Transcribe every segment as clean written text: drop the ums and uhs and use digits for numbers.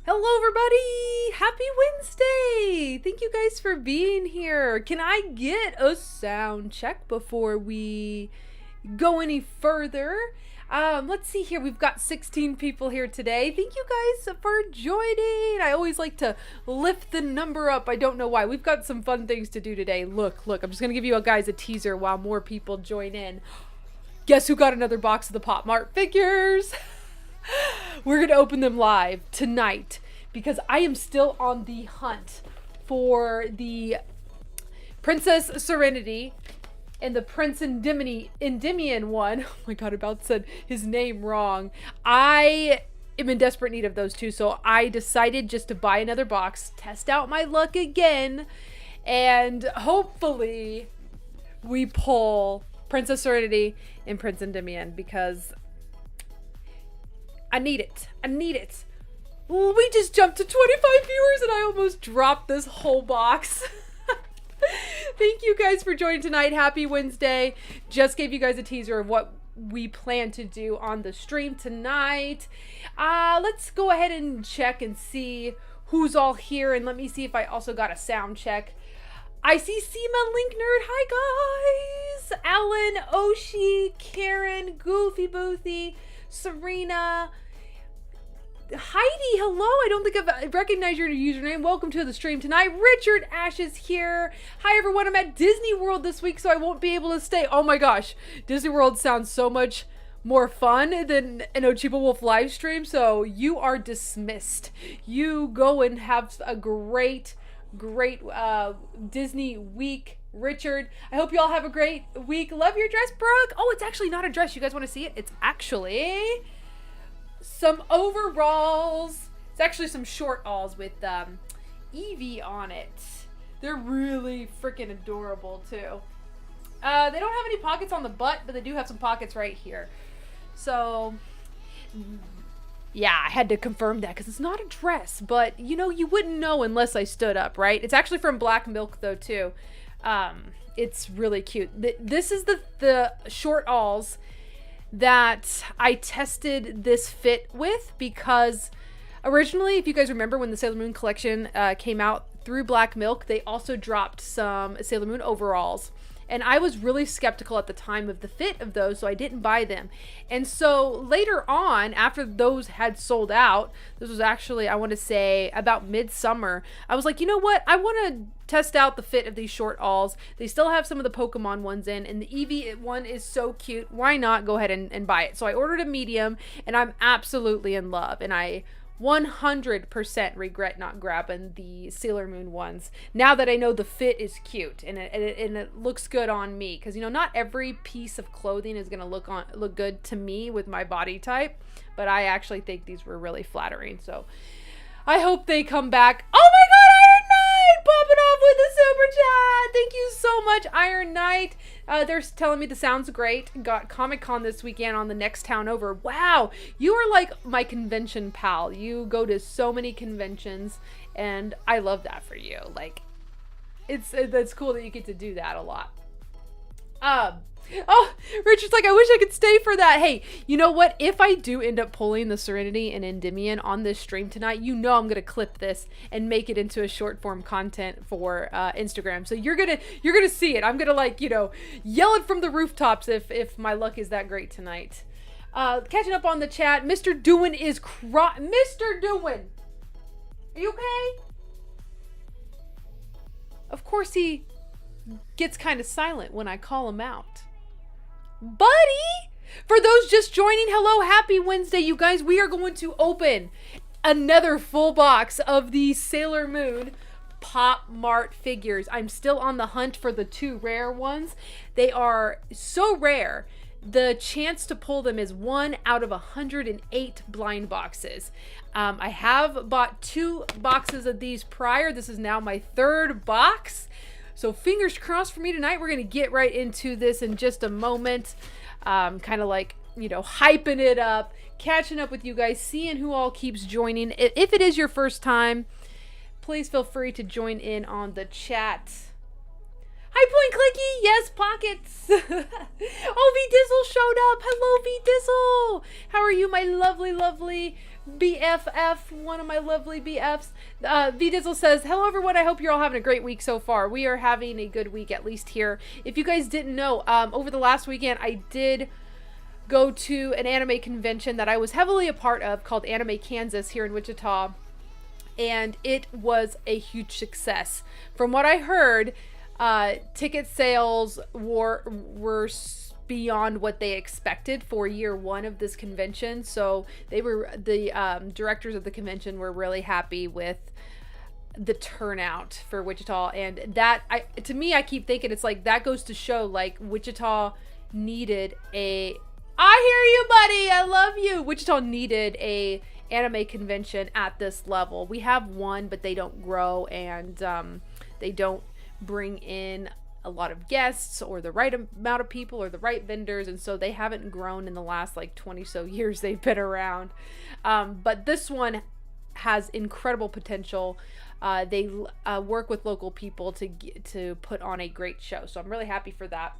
Hello everybody! Happy Wednesday! Thank you guys for being here. Can I get a sound check before we go any further? Let's see here. We've got 16 people here today. Thank you guys for joining. I always like to lift the number up. I don't know why. We've got some fun things to do today. Look. I'm just going to give you guys a teaser while more people join in. Guess who got another box of the Pop Mart figures? We're going to open them live tonight because I am still on the hunt for the Princess Serenity and the Prince Endymion one. Oh my god, I about said his name wrong. I am in desperate need of those two, so I decided just to buy another box, test out my luck again, and hopefully we pull Princess Serenity and Prince Endymion because I need it. We just jumped to 25 viewers and I almost dropped this whole box. Thank you guys for joining tonight. Happy Wednesday. Just gave you guys a teaser of what we plan to do on the stream tonight. Let's go ahead and check and see who's all here. And let me see if I also got a sound check. I see Seema, Link Nerd. Hi guys. Alan, Oshi, Karen, Goofy Boothy, Serena, Heidi, hello. I don't think I've recognized your username. Welcome to the stream tonight. Richard Ash is here. Hi everyone. I'm at Disney World this week, so I won't be able to stay. Oh my gosh. Disney World sounds so much more fun than an Ochiba Wolf live stream, so you are dismissed. You go and have a great Disney week. Richard, I hope you all have a great week. Love your dress, Brooke. Oh, it's actually not a dress. You guys want to see it? It's actually some overalls. It's actually some short alls with Evie on it. They're really freaking adorable too. They don't have any pockets on the butt, but they do have some pockets right here. So yeah, I had to confirm that because it's not a dress, but you know, you wouldn't know unless I stood up, right? It's actually from Black Milk though too. It's really cute. This is the short alls that I tested this fit with because originally, if you guys remember when the Sailor Moon collection came out through Black Milk, they also dropped some Sailor Moon overalls. And I was really skeptical at the time of the fit of those, so I didn't buy them. And so later on, after those had sold out, this was actually, I want to say, about midsummer, I was like, you know what? I want to test out the fit of these short alls. They still have some of the Pokemon ones in, and the Eevee one is so cute. Why not go ahead and buy it? So I ordered a medium, and I'm absolutely in love. And I 100% regret not grabbing the Sailor Moon ones now that I know the fit is cute and it looks good on me, because you know, not every piece of clothing is gonna look good to me with my body type, but I actually think these were really flattering, so I hope they come back. Oh my god, Iron Knight popping off with the super chat. Thank you so much, Iron Knight. They're telling me the sound's great. Got Comic-Con this weekend on the next town over. Wow, you are like my convention pal. You go to so many conventions, and I love that for you. Like, that's cool that you get to do that a lot. Oh, Richard's like, I wish I could stay for that. Hey, you know what? If I do end up pulling the Serenity and Endymion on this stream tonight, you know I'm gonna clip this and make it into a short form content for Instagram. So you're gonna see it. I'm gonna, like, you know, yell it from the rooftops if my luck is that great tonight. Catching up on the chat, Mr. Dewin is Mr. Dewin, are you okay? Of course he gets kind of silent when I call him out. Buddy! For those just joining, hello, happy Wednesday, you guys. We are going to open another full box of the Sailor Moon Pop Mart figures. I'm still on the hunt for the 2 rare ones. They are so rare. The chance to pull them is 1 out of 108 blind boxes. I have bought 2 boxes of these prior. This is now my 3rd box. So fingers crossed for me tonight. We're going to get right into this in just a moment. Kind of like, you know, hyping it up, catching up with you guys, seeing who all keeps joining. If it is your first time, please feel free to join in on the chat. Hi, Point Clicky. Yes, Pockets. Oh, V Dizzle showed up. Hello, V Dizzle. How are you, my lovely, lovely BFF? One of my lovely BFs. V Dizzle says, hello, everyone. I hope you're all having a great week so far. We are having a good week, at least here. If you guys didn't know, over the last weekend, I did go to an anime convention that I was heavily a part of called Anime Kansas here in Wichita. And it was a huge success. From what I heard, ticket sales were beyond what they expected for year 1 of this convention. So the directors of the convention were really happy with the turnout for Wichita. And that, to me, I keep thinking it's like, that goes to show like Wichita needed I hear you, buddy. I love you. Wichita needed a anime convention at this level. We have one, but they don't grow, and they don't bring in a lot of guests or the right amount of people or the right vendors, and so they haven't grown in the last like 20 so years they've been around. But this one has incredible potential. They work with local people to put on a great show, so I'm really happy for that.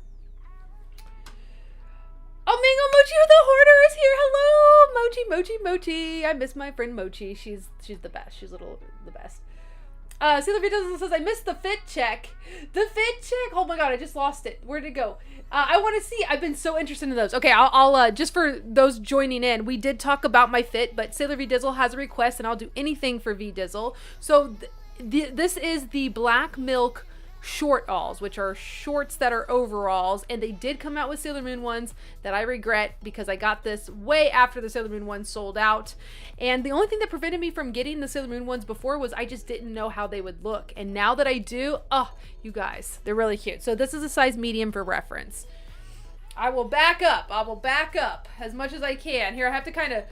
Oh, Mango Mochi the Hoarder is here. Hello, Mochi, Mochi, Mochi. I miss my friend Mochi. She's the best. She's the best. Sailor Vito says, I missed the fit check. The fit check. Oh my god, I just lost it. Where'd it go? I want to see. I've been so interested in those. Okay, I'll just for those joining in, we did talk about my fit, but Sailor V Dizzle has a request, and I'll do anything for V Dizzle. So this is the Black Milk short alls, which are shorts that are overalls, and they did come out with Sailor Moon ones that I regret because I got this way after the Sailor Moon ones sold out. And the only thing that prevented me from getting the Sailor Moon ones before was I just didn't know how they would look. And now that I do, oh, you guys, they're really cute. So this is a size medium for reference. I will back up as much as I can. Here, I have to kind of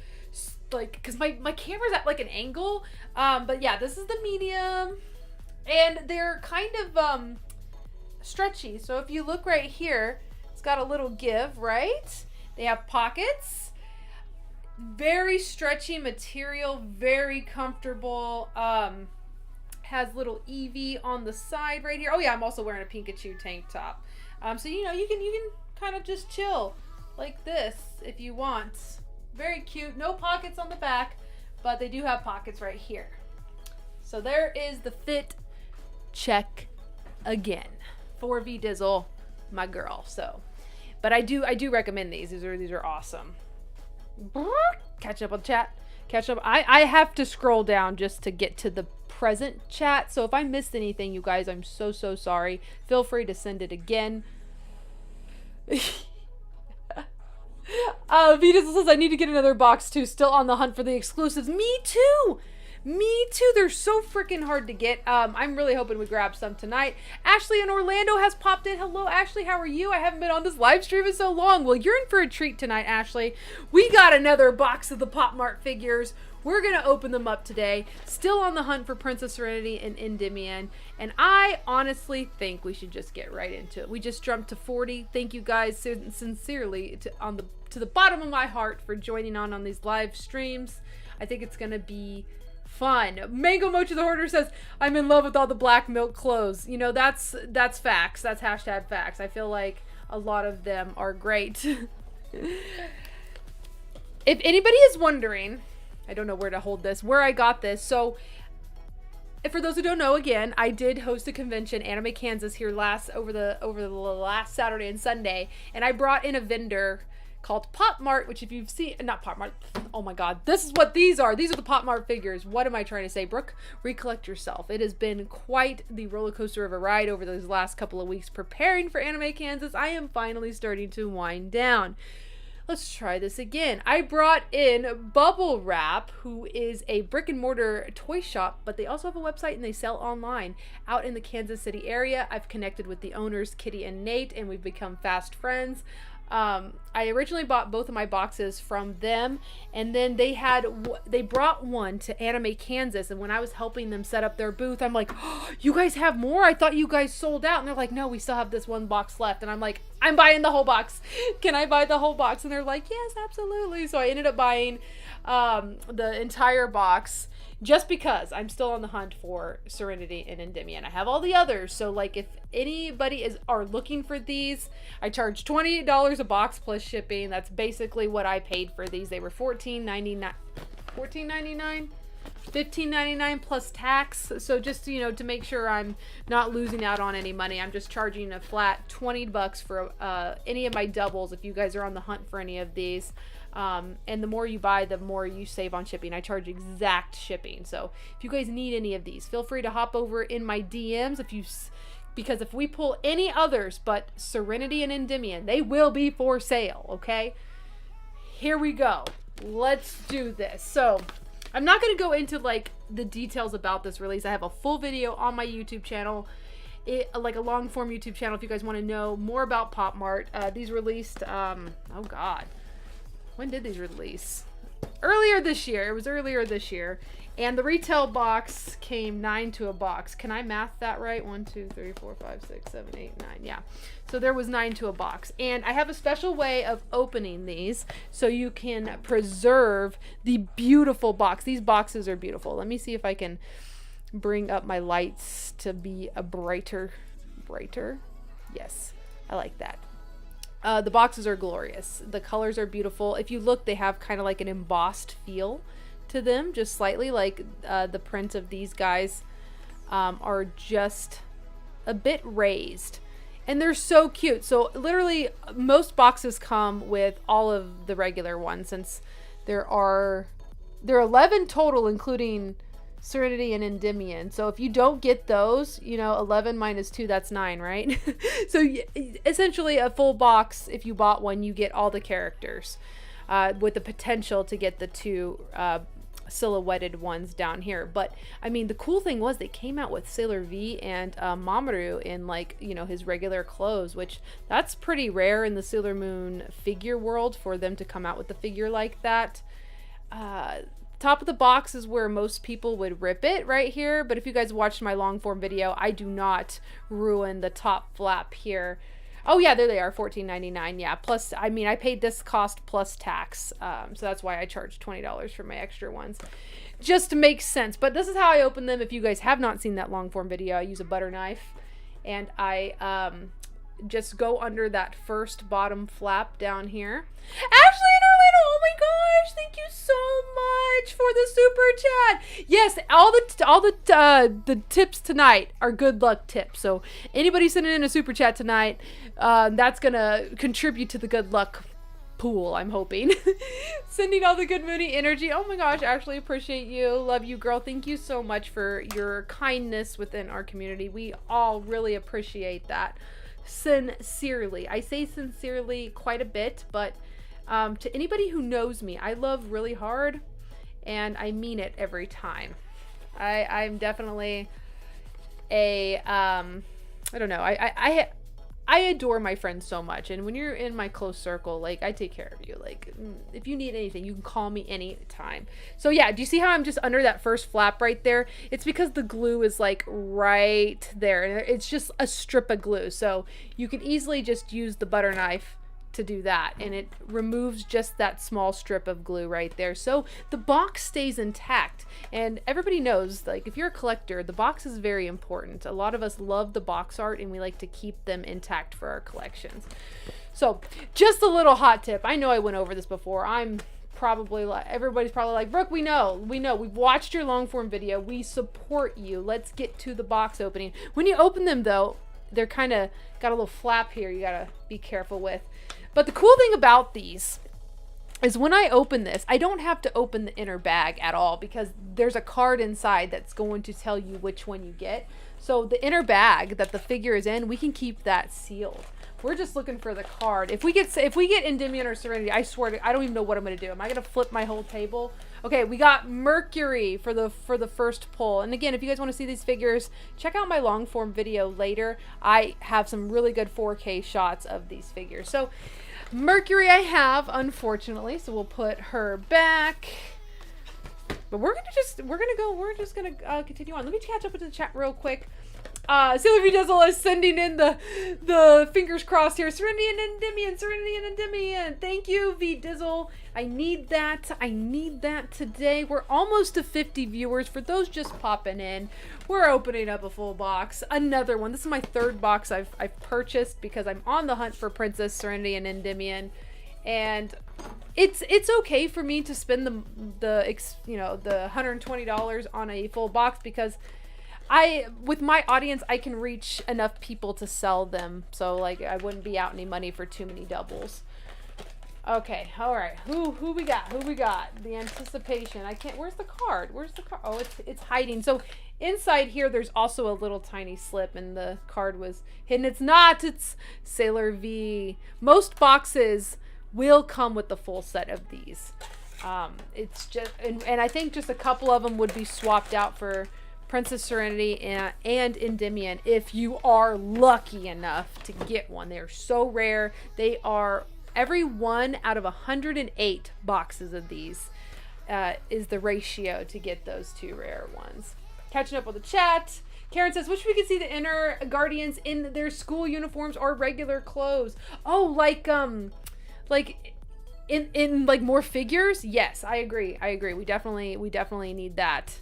like, because my camera's at like an angle, but yeah, this is the medium. And they're kind of stretchy. So if you look right here, it's got a little give, right? They have pockets. Very stretchy material, very comfortable. Has little Eevee on the side right here. Oh yeah, I'm also wearing a Pikachu tank top. So you know, you can kind of just chill like this if you want. Very cute. No pockets on the back, but they do have pockets right here. So there is the fit check again for V Dizzle, my girl. So, but I do recommend these. These are awesome. Catch up on chat. Catch up. I have to scroll down just to get to the present chat. So if I missed anything, you guys, I'm so sorry. Feel free to send it again. V Dizzle says I need to get another box too. Still on the hunt for the exclusives. Me too. Me too. They're so freaking hard to get. I'm really hoping we grab some tonight. Ashley in Orlando has popped in. Hello, Ashley. How are you? I haven't been on this live stream in so long. Well, you're in for a treat tonight, Ashley. We got another box of the Pop Mart figures. We're going to open them up today. Still on the hunt for Princess Serenity and Endymion. And I honestly think we should just get right into it. We just jumped to 40. Thank you guys sincerely to the bottom of my heart for joining on these live streams. I think it's going to be fun. Mango Mochi the Hoarder says, I'm in love with all the black milk clothes. You know, that's facts. That's hashtag facts. I feel like a lot of them are great. If anybody is wondering, I don't know where to hold this, where I got this. So, for those who don't know, again, I did host a convention, Anime Kansas, here over the last Saturday and Sunday, and I brought in a vendor called Pop Mart, which if you've seen, not Pop Mart, oh my god, this is what these are. These are the Pop Mart figures. What am I trying to say? Brooke, recollect yourself. It has been quite the roller coaster of a ride over those last couple of weeks preparing for Anime Kansas. I am finally starting to wind down. Let's try this again. I brought in Bubble Wrap, who is a brick and mortar toy shop, but they also have a website and they sell online out in the Kansas City area. I've connected with the owners, Kitty and Nate, and we've become fast friends. I originally bought both of my boxes from them, and then they brought one to Anime Kansas, and when I was helping them set up their booth, I'm like, oh, you guys have more? I thought you guys sold out. And they're like, no, we still have this one box left. And I'm like, I'm buying the whole box. Can I buy the whole box? And they're like, yes, absolutely. So I ended up buying the entire box, just because I'm still on the hunt for Serenity and Endymion. I have all the others, so like if anybody are looking for these, I charge $28 a box plus shipping. That's basically what I paid for these. They were $14.99, $15.99 plus tax. So just, you know, to make sure I'm not losing out on any money, I'm just charging a flat $20 for any of my doubles if you guys are on the hunt for any of these. And the more you buy, the more you save on shipping. I charge exact shipping. So if you guys need any of these, feel free to hop over in my DMs because if we pull any others but Serenity and Endymion, they will be for sale. Okay, here we go. Let's do this. So I'm not going to go into like the details about this release. I have a full video on my YouTube channel, like a long form YouTube channel, if you guys want to know more about Pop Mart. These released, oh God, when did these release? Earlier this year. It was earlier this year. And the retail box came 9 to a box. Can I math that right? 1, 2, 3, 4, 5, 6, 7, 8, 9. Yeah. So there was 9 to a box. And I have a special way of opening these so you can preserve the beautiful box. These boxes are beautiful. Let me see if I can bring up my lights to be a brighter. Yes, I like that. The boxes are glorious. The colors are beautiful. If you look, they have kind of like an embossed feel to them, just slightly. Like the print of these guys are just a bit raised, and they're so cute. So literally most boxes come with all of the regular ones, since there are 11 total, including Serenity and Endymion. So if you don't get those, you know, 11 minus 2, that's 9, right? So essentially a full box, if you bought one, you get all the characters, with the potential to get the 2 silhouetted ones down here. But I mean, the cool thing was they came out with Sailor V and Mamoru in, like, you know, his regular clothes, which that's pretty rare in the Sailor Moon figure world for them to come out with a figure like that. Top of the box is where most people would rip it, right here. But if you guys watched my long form video, I do not ruin the top flap here. Oh yeah, there they are, $14.99. Yeah, plus, I mean, I paid this cost plus tax, so that's why I charged $20 for my extra ones, just to make sense. But this is how I open them. If you guys have not seen that long form video, I use a butter knife, and I just go under that first bottom flap down here. Ashley and Orlando, oh my gosh, thank you so much for the super chat. Yes, all the tips tonight are good luck tips. So anybody sending in a super chat tonight, that's gonna contribute to the good luck pool, I'm hoping. Sending all the good moody energy. Oh my gosh, Ashley, appreciate you. Love you, girl. Thank you so much for your kindness within our community. We all really appreciate that. Sincerely. I say sincerely quite a bit, but to anybody who knows me, I love really hard, and I mean it every time. I'm definitely a I don't know, I adore my friends so much, and when you're in my close circle, like, I take care of you. Like, if you need anything, you can call me anytime. So yeah, do you see how I'm just under that first flap right there? It's because the glue is like right there, and it's just a strip of glue. So you can easily just use the butter knife to do that, and it removes just that small strip of glue right there, so the box stays intact. And everybody knows, like, if you're a collector, the box is very important. A lot of us love the box art, and we like to keep them intact for our collections. So just a little hot tip. I know I went over this before. I'm probably like, everybody's probably like, Brooke, we know, we've watched your long form video, we support you, let's get to the box opening. When you open them though, they're kind of got a little flap here you gotta be careful with. But the cool thing about these is when I open this, I don't have to open the inner bag at all, because there's a card inside that's going to tell you which one you get. So the inner bag that the figure is in, we can keep that sealed. We're just looking for the card. If we get Endymion or Serenity, I swear to, I don't even know what I'm gonna do. Am I gonna flip my whole table? Okay, we got Mercury for the first pull. And again, if you guys want to see these figures, check out my long form video later. I have some really good 4K shots of these figures. So Mercury I have, unfortunately, so we'll put her back. But we're just gonna continue on. Let me catch up with the chat real quick. Sailor V Dizzle is sending in the fingers crossed here. Serenity and Endymion, Serenity and Endymion. Thank you, V Dizzle. I need that. I need that today. We're almost to 50 viewers. For those just popping in, we're opening up a full box. Another one. This is my third box I've purchased because I'm on the hunt for Princess Serenity and Endymion, and it's okay for me to spend the $120 on a full box because with my audience, I can reach enough people to sell them. So like I wouldn't be out any money for too many doubles. Okay, all right. Who we got? Who we got? The anticipation. I can't. Where's the card? Where's the card? Oh, it's hiding. So inside here, there's also a little tiny slip, and the card was hidden. It's not. It's Sailor V. Most boxes will come with the full set of these. It's just, and I think just a couple of them would be swapped out for Princess Serenity and Endymion if you are lucky enough to get one. They're so rare. They are every 1 out of 108 boxes of these is the ratio to get those 2 rare ones. Catching up with the chat. Karen says, wish we could see the inner guardians in their school uniforms or regular clothes. Oh, like in like more figures? Yes, I agree. We definitely need that.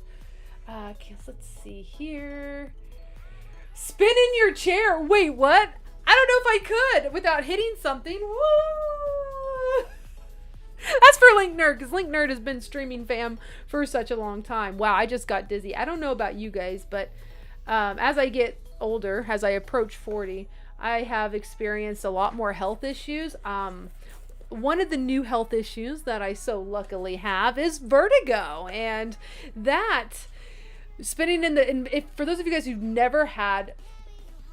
Okay, let's see here. Spin in your chair. Wait, what? I don't know if I could without hitting something. Woo! That's for Link Nerd, because Link Nerd has been streaming fam for such a long time. Wow, I just got dizzy. I don't know about you guys, but as I get older, as I approach 40, I have experienced a lot more health issues. One of the new health issues that I so luckily have is vertigo, and that spinning for those of you guys who've never had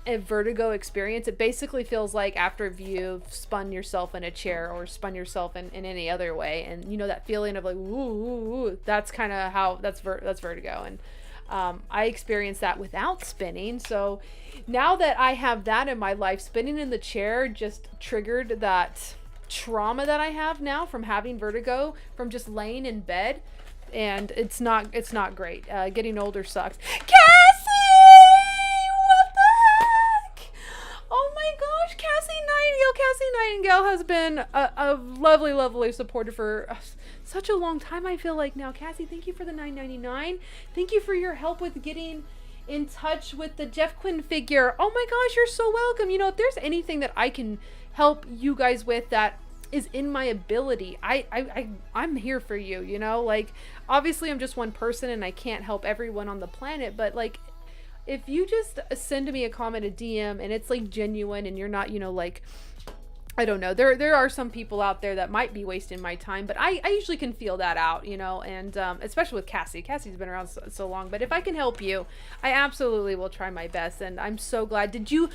a vertigo experience, it basically feels like after you've spun yourself in a chair or spun yourself in any other way, and you know that feeling of like ooh, that's kind of how that's vertigo. And I experienced that without spinning, so now that I have that in my life, spinning in the chair just triggered that trauma that I have now from having vertigo from just laying in bed. And it's not great. Getting older sucks. Cassie! What the heck? Oh my gosh, Cassie Nightingale has been a lovely supporter for such a long time, I feel like now. Cassie, thank you for the $9.99. Thank you for your help with getting in touch with the Jeff Quinn figure. Oh my gosh, you're so welcome. You know, if there's anything that I can help you guys with that is in my ability, I'm here for you, you know? Like, obviously I'm just one person and I can't help everyone on the planet, but like, if you just send me a comment, a DM, and it's like genuine and you're not, you know, like, I don't know, there are some people out there that might be wasting my time, but I usually can feel that out, you know, and especially with Cassie. Cassie's been around so long, but if I can help you, I absolutely will try my best, and I'm so glad. Did you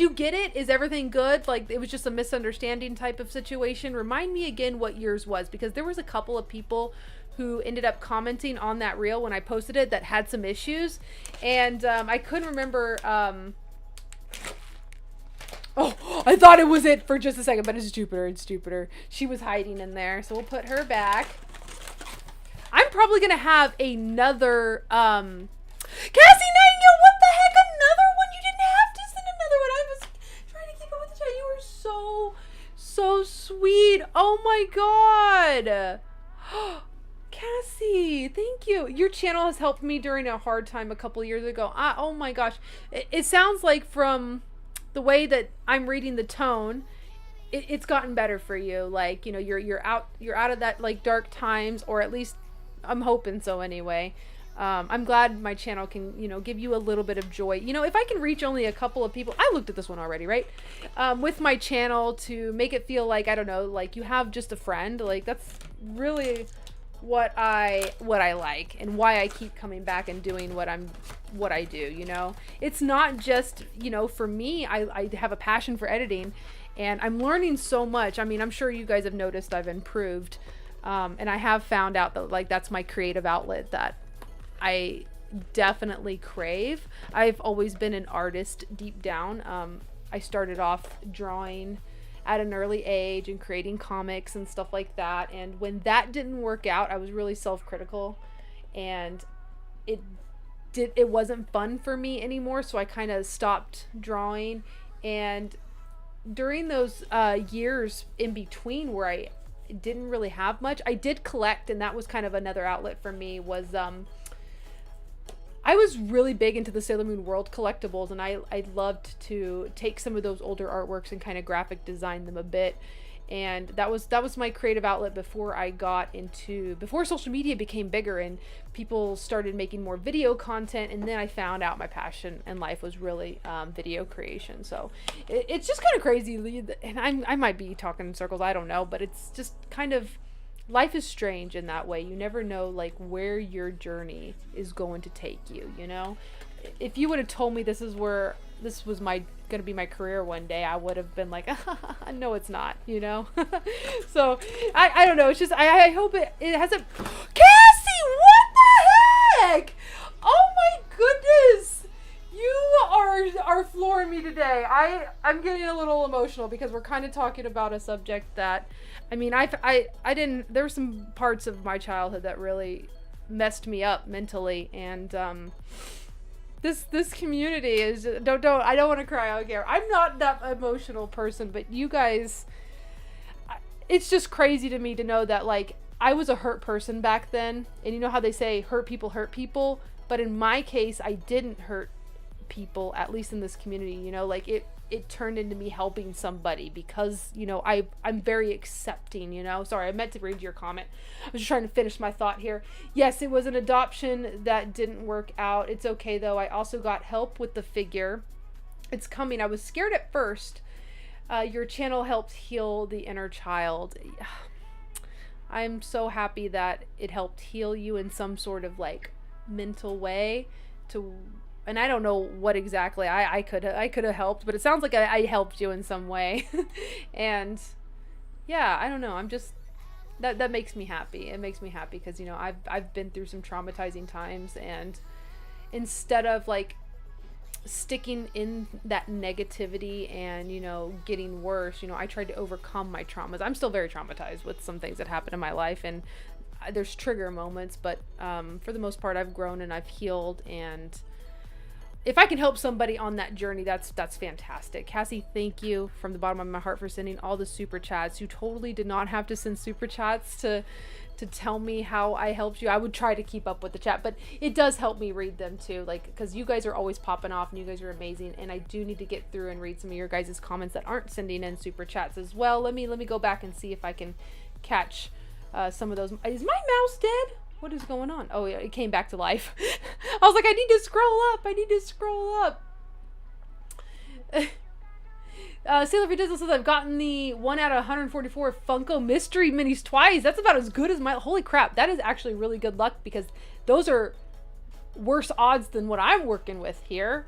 get it? Is everything good? Like, it was just a misunderstanding type of situation? Remind me again what yours was, because there was a couple of people who ended up commenting on that reel when I posted it that had some issues, and I couldn't remember. Oh, I thought it was it for just a second, but it's Jupiter. It's Jupiter. She was hiding in there, so we'll put her back. I'm probably gonna have another Cassie Nightingale. What the heck? Another one? You didn't have to send another one. I was trying to keep up with the chat. You were so sweet. Oh my god. Cassie, thank you. Your channel has helped me during a hard time a couple years ago. Oh my gosh. It sounds like from the way that I'm reading the tone, it's gotten better for you. Like, you know, you're out of that like dark times, or at least I'm hoping so anyway. I'm glad my channel can, you know, give you a little bit of joy. You know, if I can reach only a couple of people, I looked at this one already, right? With my channel, to make it feel like, I don't know, like you have just a friend, like that's really what I like, and why I keep coming back and doing what I'm what I do, you know? It's not just, you know, for me, I have a passion for editing, and I'm learning so much. I mean, I'm sure you guys have noticed I've improved, and I have found out that, like, that's my creative outlet that I definitely crave. I've always been an artist deep down. I started off drawing at an early age and creating comics and stuff like that, and when that didn't work out, I was really self-critical, and it wasn't fun for me anymore, so I kind of stopped drawing. And during those years in between where I didn't really have much, I did collect, and that was kind of another outlet for me. Was I was really big into the Sailor Moon World collectibles, and I loved to take some of those older artworks and kind of graphic design them a bit. And that was my creative outlet before social media became bigger and people started making more video content. And then I found out my passion in life was really video creation. So it's just kind of crazy, and I might be talking in circles, I don't know, but it's just kind of, life is strange in that way. You never know, like, where your journey is going to take you, you know? If you would have told me this was gonna be my career one day, I would have been like, no, it's not, you know? So I don't know. It's just, I hope it hasn't. Cassie, what the heck? Oh my goodness. You are flooring me today. I'm getting a little emotional because we're kind of talking about a subject that, I mean, I didn't, there were some parts of my childhood that really messed me up mentally, and this community is, I don't want to cry out here. I'm not that emotional person, but you guys, it's just crazy to me to know that, like, I was a hurt person back then, and you know how they say hurt people, but in my case, I didn't hurt people, at least in this community, you know, like, it turned into me helping somebody because, you know, I'm very accepting, you know. Sorry, I meant to read your comment. I was just trying to finish my thought here. Yes, it was an adoption that didn't work out. It's okay, though. I also got help with the figure. It's coming. I was scared at first. Your channel helped heal the inner child. I'm so happy that it helped heal you in some sort of, like, mental way to... And I don't know what exactly I could have helped, but it sounds like I helped you in some way. And yeah, I don't know. I'm just, that makes me happy. It makes me happy because, you know, I've been through some traumatizing times, and instead of, like, sticking in that negativity and, you know, getting worse, you know, I tried to overcome my traumas. I'm still very traumatized with some things that happened in my life, and there's trigger moments, but for the most part, I've grown and I've healed, and if I can help somebody on that journey, that's fantastic. Cassie, thank you from the bottom of my heart for sending all the super chats. You totally did not have to send super chats to tell me how I helped you. I would try to keep up with the chat, but it does help me read them too, like, because you guys are always popping off and you guys are amazing, and I do need to get through and read some of your guys' comments that aren't sending in super chats as well. Let me go back and see if I can catch some of those. Is my mouse dead? What is going on? Oh, yeah, it came back to life. I was like, I need to scroll up. Sailor Dizzle says, I've gotten the 1 out of 144 Funko Mystery Minis twice. That's about as good as my... Holy crap, that is actually really good luck, because those are worse odds than what I'm working with here.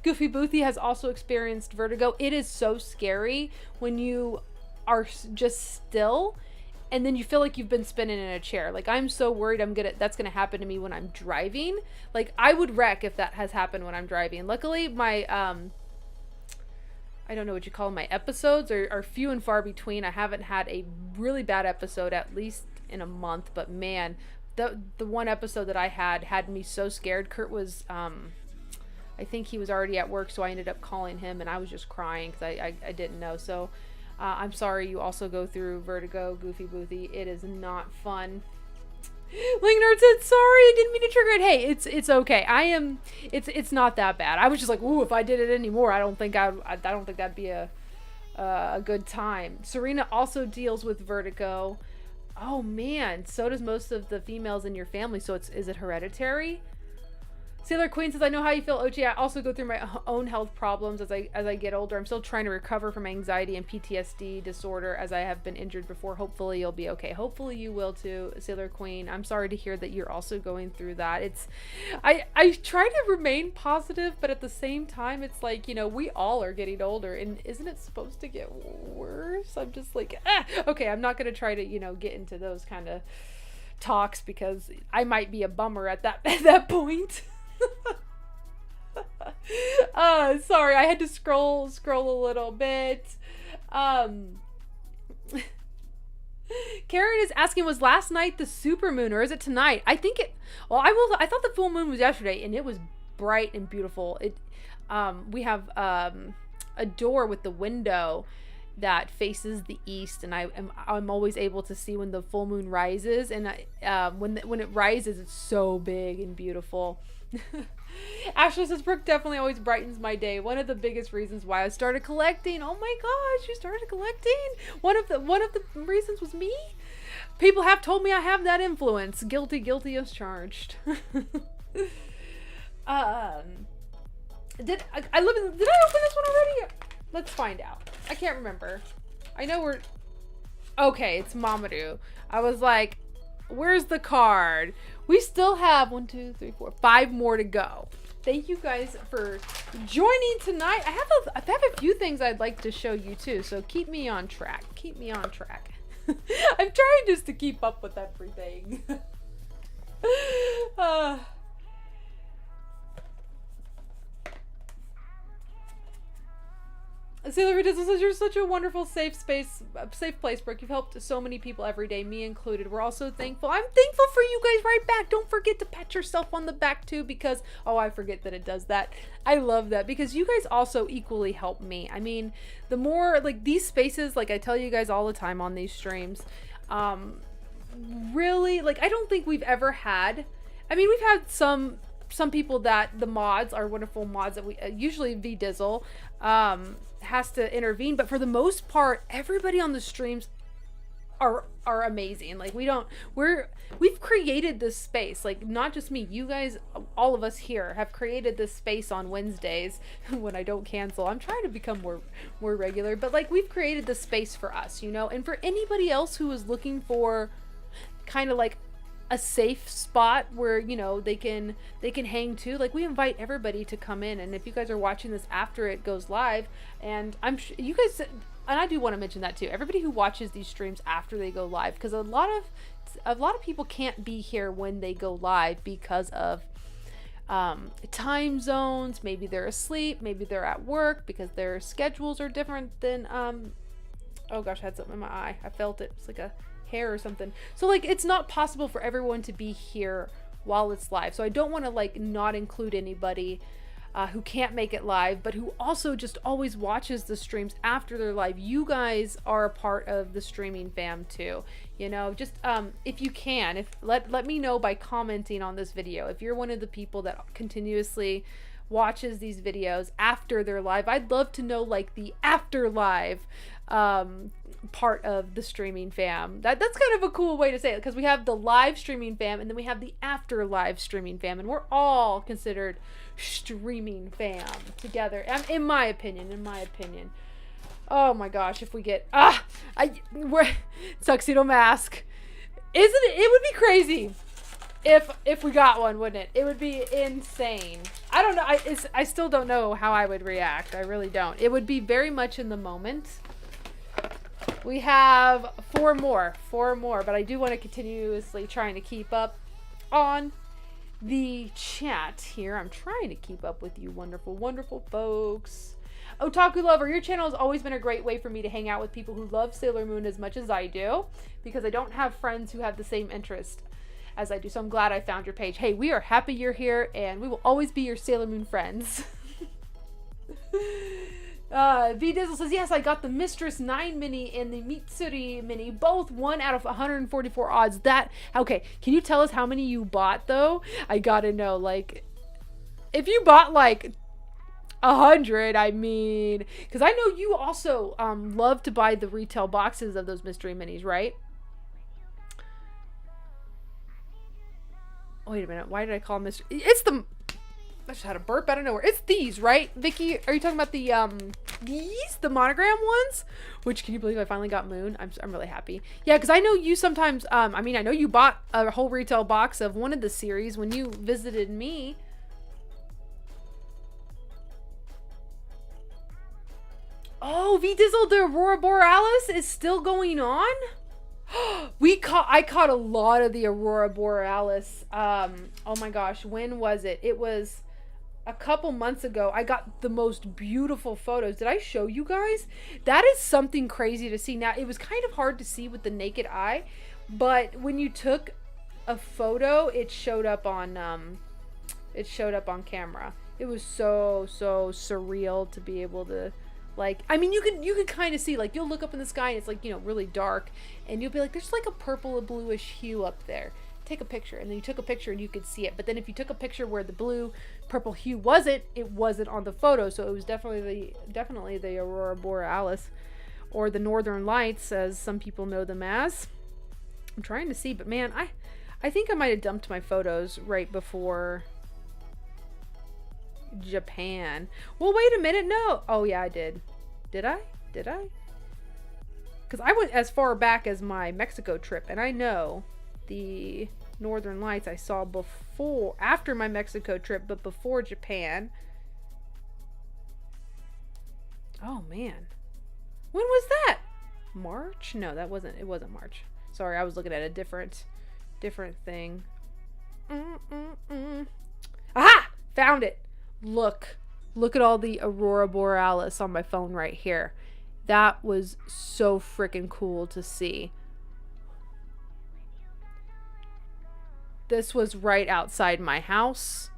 Goofy Boothy has also experienced vertigo. It is so scary when you are just still and then you feel like you've been spinning in a chair. Like, I'm so worried that's gonna happen to me when I'm driving. Like, I would wreck if that has happened when I'm driving. Luckily, my I don't know what you call them, my episodes are few and far between. I haven't had a really bad episode, at least in a month, but man, the one episode that I had me so scared. Kurt was I think he was already at work, so I ended up calling him, and I was just crying because I didn't know. So I'm sorry you also go through vertigo, Goofy Boothy. It is not fun. Link Nerd said, sorry, I didn't mean to trigger it. Hey, it's okay. It's not that bad. I was just like, ooh, if I did it anymore, I don't think that'd be a good time. Serena also deals with vertigo. Oh man, so does most of the females in your family. So is it hereditary? Sailor Queen says, I know how you feel, Ochi. I also go through my own health problems as I get older. I'm still trying to recover from anxiety and PTSD disorder as I have been injured before. Hopefully you'll be okay. Hopefully you will too, Sailor Queen. I'm sorry to hear that you're also going through that. I try to remain positive, but at the same time, it's like, you know, we all are getting older, and isn't it supposed to get worse? I'm just like, okay, I'm not going to try to, you know, get into those kind of talks because I might be a bummer at that point. Sorry, I had to scroll a little bit. Karen is asking, was last night the super moon or is it tonight? I think I thought the full moon was yesterday and it was bright and beautiful. We have a door with the window that faces the east, and I'm always able to see when the full moon rises, and when it rises, it's so big and beautiful. Ashley says, Brooke definitely always brightens my day. One of the biggest reasons why I started collecting. Oh my gosh, you started collecting? One of the reasons was me. People have told me I have that influence. Guilty as charged. Did I open this one already? Let's find out. I can't remember. I know okay, it's Mamadou. I was like, where's the card? We still have 1, 2, 3, 4, 5 more to go. Thank you guys for joining tonight. I have a few things I'd like to show you too, so keep me on track. Keep me on track. I'm trying just to keep up with everything. Sailor Ridizzle says, you're such a wonderful, safe place, Brooke. You've helped so many people every day, me included. We're all so thankful. I'm thankful for you guys right back. Don't forget to pat yourself on the back too, because, oh, I forget that it does that. I love that because you guys also equally help me. I mean, the more, like, these spaces, like I tell you guys all the time on these streams, really, like, I don't think we've ever had, I mean, we've had some people that the mods are wonderful mods that we, usually V-Dizzle, has to intervene, but for the most part everybody on the streams are amazing. Like, we've created this space, like, not just me, you guys, all of us here have created this space on Wednesdays when I don't cancel. I'm trying to become more regular, but like, we've created this space for us, you know, and for anybody else who is looking for kind of like a safe spot where, you know, they can hang too. Like, we invite everybody to come in, and if you guys are watching this after it goes live, and I'm sure you guys, and I do want to mention that too, everybody who watches these streams after they go live, because a lot of people can't be here when they go live because of time zones. Maybe they're asleep, maybe they're at work because their schedules are different than oh gosh, I had something in my eye. I felt it. It's like a hair or something. So, like, it's not possible for everyone to be here while it's live. So I don't want to, like, not include anybody who can't make it live, but who also just always watches the streams after they're live. You guys are a part of the streaming fam too. You know, just if you can, let me know by commenting on this video. If you're one of the people that continuously watches these videos after they're live, I'd love to know, like, the after live part of the streaming fam. That's kind of a cool way to say it, because we have the live streaming fam and then we have the after live streaming fam, and we're all considered streaming fam together, in my opinion. Oh my gosh, if we get tuxedo mask, isn't it would be crazy if we got one, wouldn't it? It would be insane. I don't know, I still don't know how I would react. I really don't. It would be very much in the moment. We have four more, but I do want to continuously trying to keep up on the chat here. I'm trying to keep up with you wonderful folks. Otaku Lover, your channel has always been a great way for me to hang out with people who love Sailor Moon as much as I do, because I don't have friends who have the same interest as I do. So I'm glad I found your page. Hey, we are happy you're here, and we will always be your Sailor Moon friends. V-Dizzle says, yes, I got the Mistress 9 mini and the Mitsuri mini, both 1 out of 144 odds. Okay, can you tell us how many you bought, though? I gotta know, like, if you bought, like, 100, I mean, because I know you also love to buy the retail boxes of those mystery minis, right? Wait a minute, why did I call mystery? It's the just had a burp out of nowhere. It's these, right? Vicky, are you talking about the, the monogram ones? Which, can you believe I finally got Moon? I'm really happy. Yeah, because I know you sometimes, I know you bought a whole retail box of one of the series when you visited me. Oh, V-Dizzle, the Aurora Borealis is still going on? I caught a lot of the Aurora Borealis. Oh my gosh, when was it? It was a couple months ago. I got the most beautiful photos. Did I show you guys? That is something crazy to see. Now, it was kind of hard to see with the naked eye, but when you took a photo, it showed up on camera. It was so surreal to be able to, like, I mean, you could kind of see, like, you'll look up in the sky and it's like, you know, really dark, and you'll be like, there's like a purple or bluish hue up there. Take a picture. And then you took a picture and you could see it. But then if you took a picture where the blue purple hue wasn't, it wasn't on the photo. So it was definitely the Aurora Borealis, or the Northern Lights, as some people know them as. I'm trying to see, but man, I think I might have dumped my photos right before Japan. Well, wait a minute. No. Oh yeah, I did. Did I? Because I went as far back as my Mexico trip, and I know the Northern Lights I saw after my Mexico trip, but before Japan. Oh man, when was that? March? No, it wasn't March. Sorry, I was looking at a different thing. Aha! Found it. Look at all the Aurora Borealis on my phone right here. That was so freaking cool to see. This was right outside my house.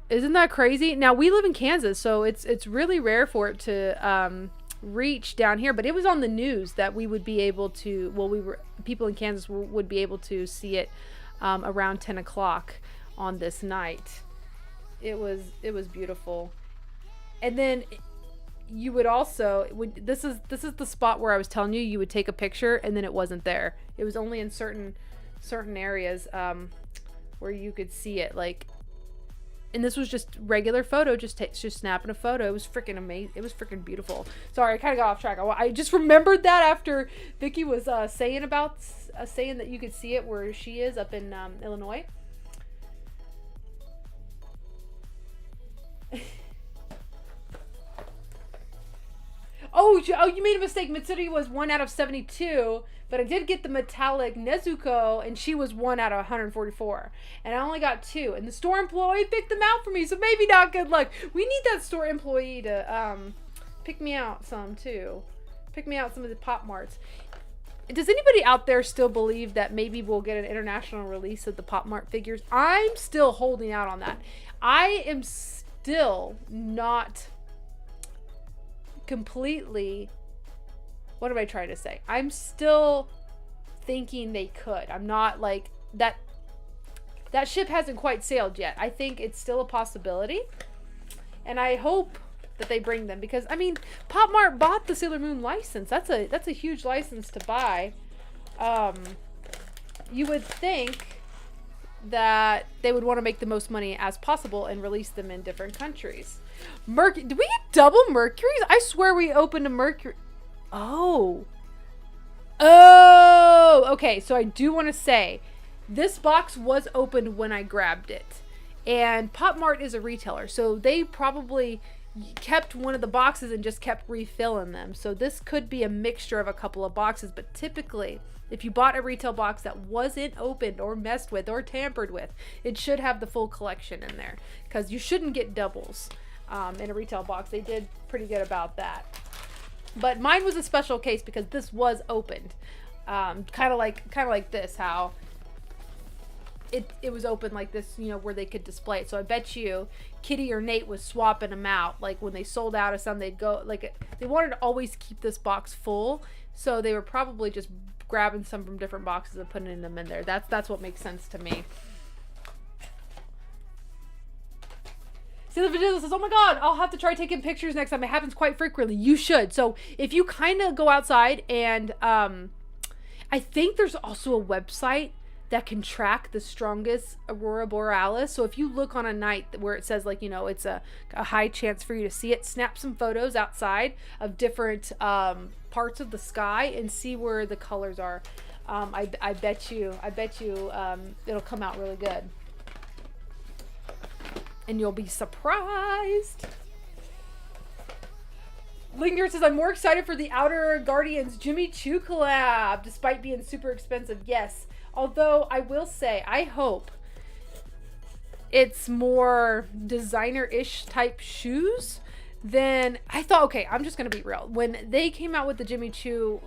Isn't that crazy? Now, we live in Kansas, so it's really rare for it to reach down here, but it was on the news that we would be able to, people in Kansas would be able to see it around 10 o'clock on this night. It was beautiful. And then you would also, this is the spot where I was telling you would take a picture and then it wasn't there. It was only in certain areas where you could see it, like, and this was just regular photo, just snapping a photo. It was freaking amazing. It was freaking beautiful. Sorry, I kind of got off track. I just remembered that after Vicky was saying that you could see it where she is up in Illinois. Oh, you made a mistake. Mitsuri was 1 out of 72, but I did get the metallic Nezuko, and she was 1 out of 144. And I only got 2. And the store employee picked them out for me, so maybe not good luck. We need that store employee to pick me out some, too. Pick me out some of the Pop Marts. Does anybody out there still believe that maybe we'll get an international release of the Pop Mart figures? I'm still holding out on that. I am still not completely, what am I trying to say? I'm still thinking they could. I'm not like that ship hasn't quite sailed yet. I think it's still a possibility, and I hope that they bring them, because I mean, Pop Mart bought the Sailor Moon license. That's a huge license to buy. You would think that they would want to make the most money as possible and release them in different countries. Did we get double Mercuries? I swear we opened a Mercury. Oh, okay. So I do want to say this box was opened when I grabbed it, and Pop Mart is a retailer, so they probably kept one of the boxes and just kept refilling them. So this could be a mixture of a couple of boxes, but typically if you bought a retail box that wasn't opened or messed with or tampered with, it should have the full collection in there, because you shouldn't get doubles in a retail box. They did pretty good about that. But mine was a special case because this was opened, kind of like this, how it was open like this, you know, where they could display it. So I bet you Kitty or Nate was swapping them out. Like when they sold out of some, they'd go, like, they wanted to always keep this box full, so they were probably just grabbing some from different boxes and putting them in there. That's what makes sense to me. See, the video says, oh my god, I'll have to try taking pictures next time. It happens quite frequently. You should. So if you kind of go outside, and I think there's also a website that can track the strongest aurora borealis. So if you look on a night where it says, like, you know, it's a high chance for you to see it, snap some photos outside of different parts of the sky and see where the colors are. I bet you it'll come out really good. And you'll be surprised. Linger says, I'm more excited for the Outer Guardians Jimmy Choo collab, despite being super expensive. Yes. Although I will say, I hope it's more designer-ish type shoes than I thought. Okay, I'm just going to be real. When they came out with the Jimmy Choo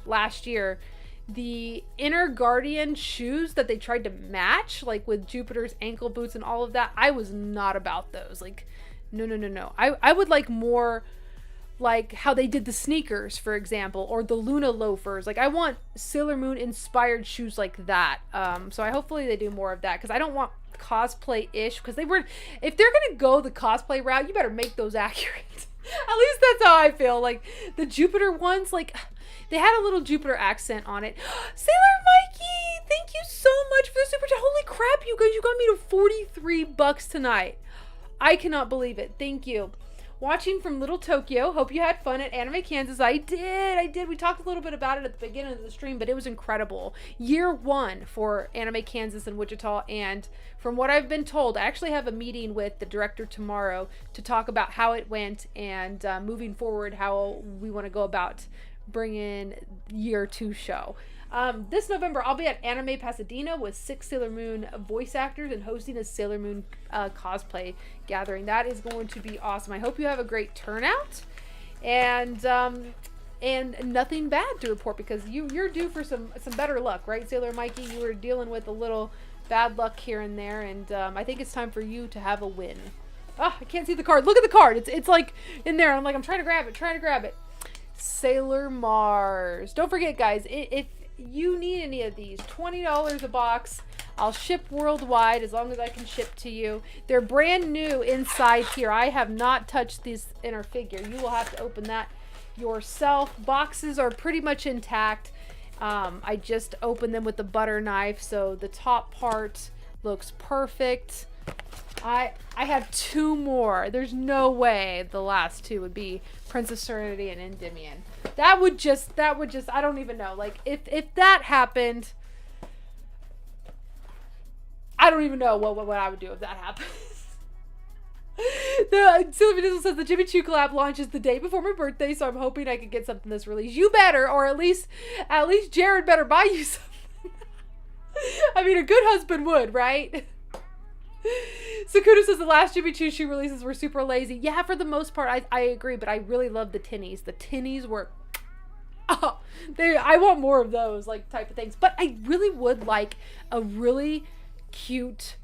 last year, the Inner Guardian shoes that they tried to match, like with Jupiter's ankle boots and all of that, I was not about those. Like, no. I would like more like how they did the sneakers, for example, or the Luna loafers. Like, I want Sailor Moon inspired shoes like that. So hopefully they do more of that, because I don't want cosplay-ish, because if they're gonna go the cosplay route, you better make those accurate. At least that's how I feel. Like, the Jupiter ones, like, they had a little Jupiter accent on it. Sailor Mikey, thank you so much for the super chat. Holy crap, you guys, you got me to $43 tonight. I cannot believe it. Thank you. Watching from Little Tokyo. Hope you had fun at Anime Kansas. I did. We talked a little bit about it at the beginning of the stream, but it was incredible. Year 1 for Anime Kansas in Wichita, and from what I've been told, I actually have a meeting with the director tomorrow to talk about how it went and moving forward, how we want to go about bringing Year 2 show. This November, I'll be at Anime Pasadena with 6 Sailor Moon voice actors and hosting a Sailor Moon cosplay gathering. That is going to be awesome. I hope you have a great turnout, and nothing bad to report, because you're due for some better luck, right, Sailor Mikey? You were dealing with a little bad luck here and there, and I think it's time for you to have a win. Ah, I can't see the card. Look at the card. It's like in there. I'm like, I'm trying to grab it. Sailor Mars. Don't forget, guys, if you need any of these, $20 a box. I'll ship worldwide as long as I can ship to you. They're brand new inside here. I have not touched this inner figure. You will have to open that yourself. Boxes are pretty much intact. I just opened them with the butter knife, so the top part looks perfect. I have 2 more. There's no way the last 2 would be Princess Serenity and Endymion. That would just, I don't even know. Like, if that happened, I don't even know what I would do if that happened. The Sylvia Dizzle says the Jimmy Choo collab launches the day before my birthday, so I'm hoping I could get something this release. You better, or at least Jared better buy you something. I mean, a good husband would, right? Sakuda says the last Jimmy Choo shoe releases were super lazy. Yeah, for the most part, I agree, but I really love the tinnies. The tinnies were, I want more of those, like, type of things. But I really would like a really cute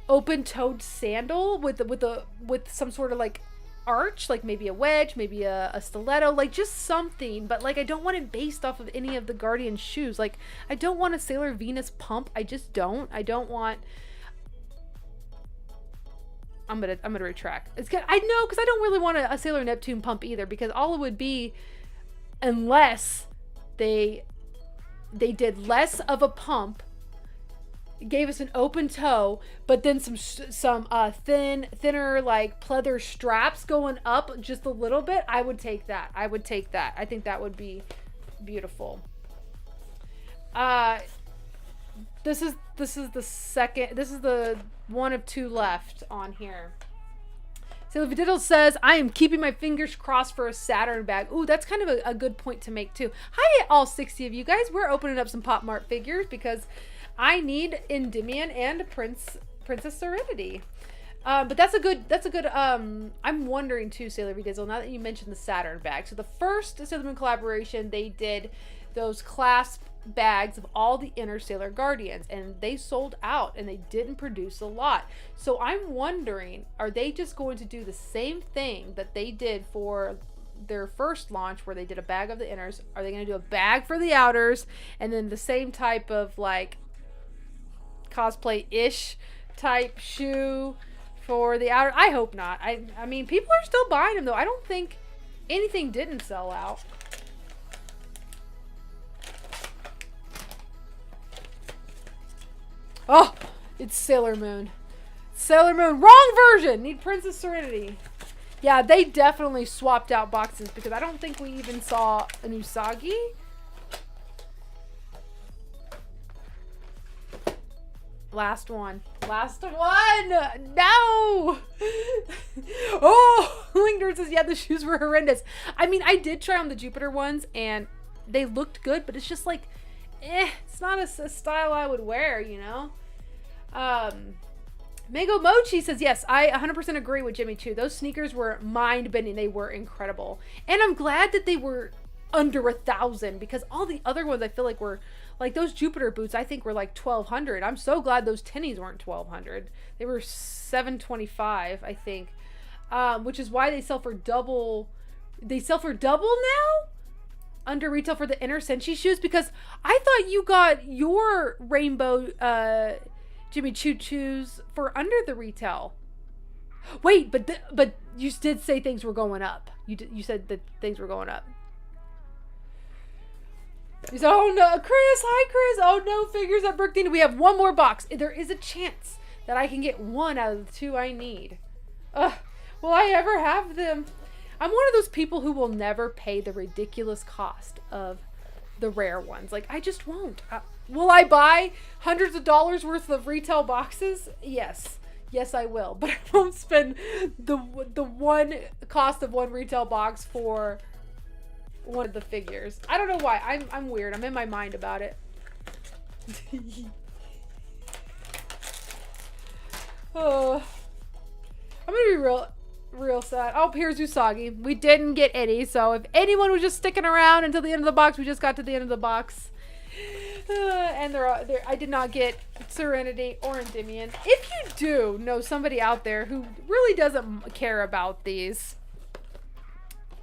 open-toed sandal with some sort of, like, arch, like maybe a wedge, maybe a stiletto, like just something. But, like, I don't want it based off of any of the Guardian shoes. Like, I don't want a Sailor Venus pump. I just don't. I don't want. I'm gonna retract. It's good. I know, because I don't really want a Sailor Neptune pump either, because all it would be, unless they did less of a pump, gave us an open toe, but then some thinner, like, pleather straps going up just a little bit. I would take that. I think that would be beautiful. This is the one of 2 left on here. Sylvia Diddle says, I am keeping my fingers crossed for a Saturn bag. Ooh, that's kind of a good point to make too. Hi, all 60 of you guys. We're opening up some Pop Mart figures because I need Endymion and Princess Serenity. But that's a good, I'm wondering too, Sailor V Dizzle, now that you mentioned the Saturn bag. So the first Sailor Moon collaboration, they did those clasp bags of all the inner Sailor Guardians, and they sold out and they didn't produce a lot. So I'm wondering, are they just going to do the same thing that they did for their first launch, where they did a bag of the inners? Are they going to do a bag for the outers, and then the same type of, like, cosplay-ish type shoe for the outer? I hope not. I mean, people are still buying them though. I don't think anything didn't sell out. Oh, it's Sailor Moon. Sailor Moon. Wrong version. Need Princess Serenity. Yeah, they definitely swapped out boxes because I don't think we even saw an Usagi. Last one. Last one! No! Oh! Linger says, yeah, the shoes were horrendous. I mean, I did try on the Jupiter ones and they looked good, but it's just like, it's not a style I would wear, you know? Mango Mochi says, yes, I 100% agree with Jimmy Choo. Those sneakers were mind-bending. They were incredible. And I'm glad that they were under 1,000 because all the other ones I feel like were, like those Jupiter boots I think were like 1,200. I'm so glad those tennies weren't 1,200. They were 725, I think. Which is why they sell for double. They sell for double now? Under retail for the Inner Senshi shoes because I thought you got your rainbow Jimmy Choo shoes for under the retail. Wait, but you did say things were going up. You said that things were going up. You said, oh no, Chris, hi Chris. Oh no, figures at Brookdina. We have one more box. There is a chance that I can get one out of the two I need. Will I ever have them? I'm one of those people who will never pay the ridiculous cost of the rare ones. Like, I just won't. Will I buy hundreds of dollars worth of retail boxes? Yes. Yes, I will. But I won't spend the one cost of one retail box for one of the figures. I don't know why. I'm weird. I'm in my mind about it. Oh, I'm gonna be real sad. Oh, here's Usagi. We didn't get any, so if anyone was just sticking around until the end of the box, we just got to the end of the box. And I did not get Serenity or Endymion. If you do know somebody out there who really doesn't care about these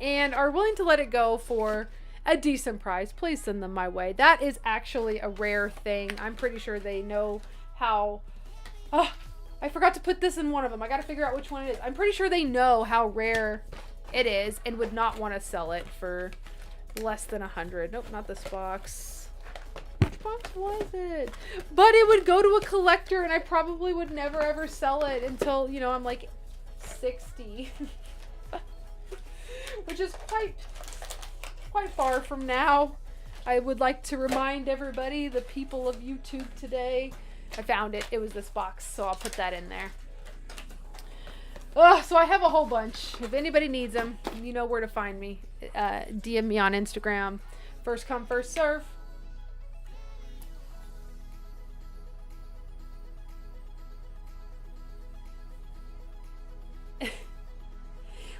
and are willing to let it go for a decent price, please send them my way. That is actually a rare thing. I'm pretty sure they know how... Oh, I forgot to put this in one of them. I got to figure out which one it is. I'm pretty sure they know how rare it is and would not want to sell it for less than 100. Nope, not this box. Which box was it? But it would go to a collector and I probably would never ever sell it until, you know, I'm like 60. Which is quite far from now. I would like to remind everybody, the people of YouTube today, I found it. It was this box, so I'll put that in there. So I have a whole bunch. If anybody needs them, you know where to find me. DM me on Instagram. First come, first serve.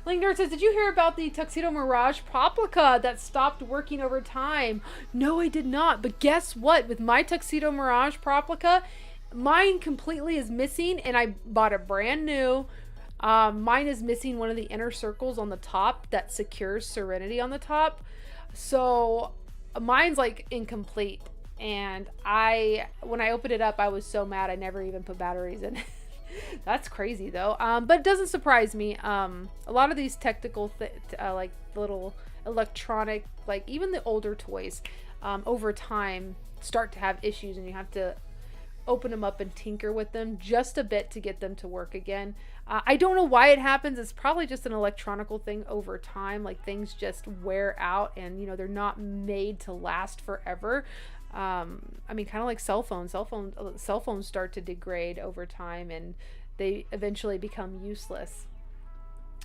Link Nerd says, did you hear about the Tuxedo Mirage Proplica that stopped working over time? No, I did not. But guess what? With my Tuxedo Mirage Proplica, mine completely is missing, and I bought a brand new. Mine is missing one of the inner circles on the top that secures Serenity on the top. So mine's like incomplete. And when I opened it up, I was so mad I never even put batteries in it. That's crazy though. But it doesn't surprise me. A lot of these technical like little electronic, like even the older toys, over time start to have issues and you have to open them up and tinker with them just a bit to get them to work again. I don't know why it happens. It's probably just an electronical thing over time. Like things just wear out and, you know, they're not made to last forever. I mean, kind of like cell phones. Cell phones start to degrade over time and they eventually become useless.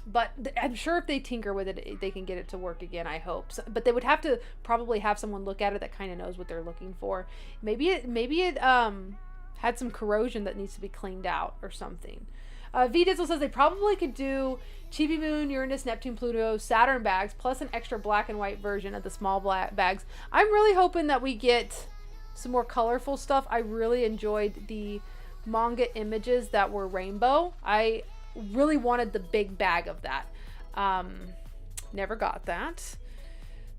But I'm sure if they tinker with it, they can get it to work again, I hope. So, but they would have to probably have someone look at it that kind of knows what they're looking for. Maybe it had some corrosion that needs to be cleaned out or something. V Dizzle says they probably could do Chibi Moon, Uranus, Neptune, Pluto, Saturn bags, plus an extra black and white version of the small black bags. I'm really hoping that we get some more colorful stuff. I really enjoyed the manga images that were rainbow. I really wanted the big bag of that. Never got that.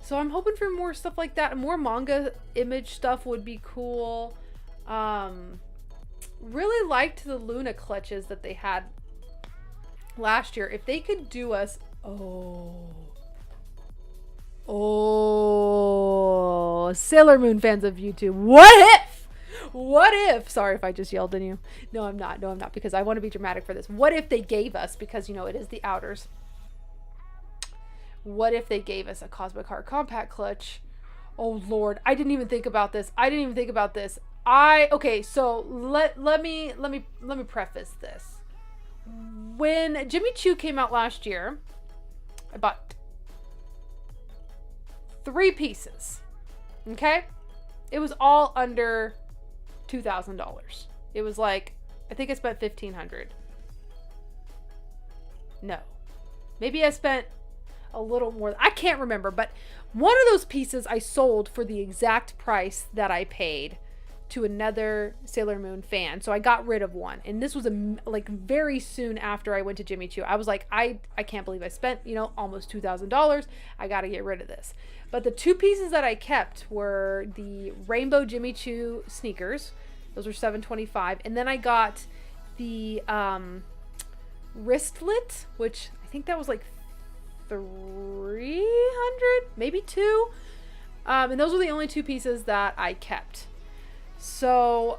So I'm hoping for more stuff like that. More manga image stuff would be cool. Really liked the Luna clutches that they had last year. If they could do us... Oh, Sailor Moon fans of YouTube. What if? What if, sorry if I just yelled at you. No, I'm not. No, I'm not, because I want to be dramatic for this. What if they gave us, because, you know, it is the outers. What if they gave us a Cosmic Heart compact clutch? Oh, Lord. I didn't even think about this. Okay, so let me preface this. When Jimmy Choo came out last year, I bought 3 pieces. Okay? It was all under $2,000. It was like, I think I spent $1,500. No. Maybe I spent a little more. I can't remember, but one of those pieces I sold for the exact price that I paid to another Sailor Moon fan. So I got rid of one. And this was like very soon after I went to Jimmy Choo. I was like, I can't believe I spent, you know, almost $2,000. I got to get rid of this. But the 2 pieces that I kept were the Rainbow Jimmy Choo sneakers. Those were $7.25. And then I got the wristlet, which I think that was like $300, maybe 2. And those were the only 2 pieces that I kept. So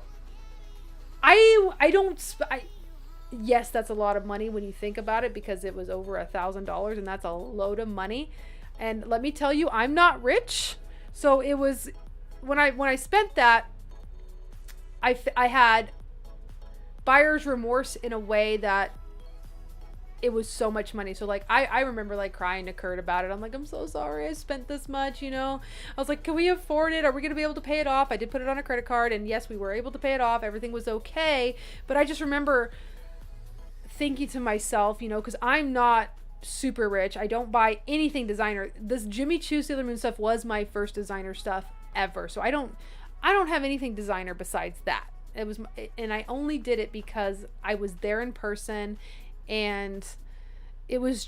yes, that's a lot of money when you think about it, because it was over $1,000, and that's a load of money. And let me tell you, I'm not rich. So it was, when I spent that, I had buyer's remorse in a way that it was so much money. So like, I remember like crying to Kurt about it. I'm like, I'm so sorry I spent this much, you know. I was like, can we afford it? Are we going to be able to pay it off? I did put it on a credit card, and yes, we were able to pay it off. Everything was okay. But I just remember thinking to myself, you know, because I'm not super rich. I don't buy anything designer. This Jimmy Choo Sailor Moon stuff was my first designer stuff ever. So I don't have anything designer besides that. And I only did it because I was there in person, and it was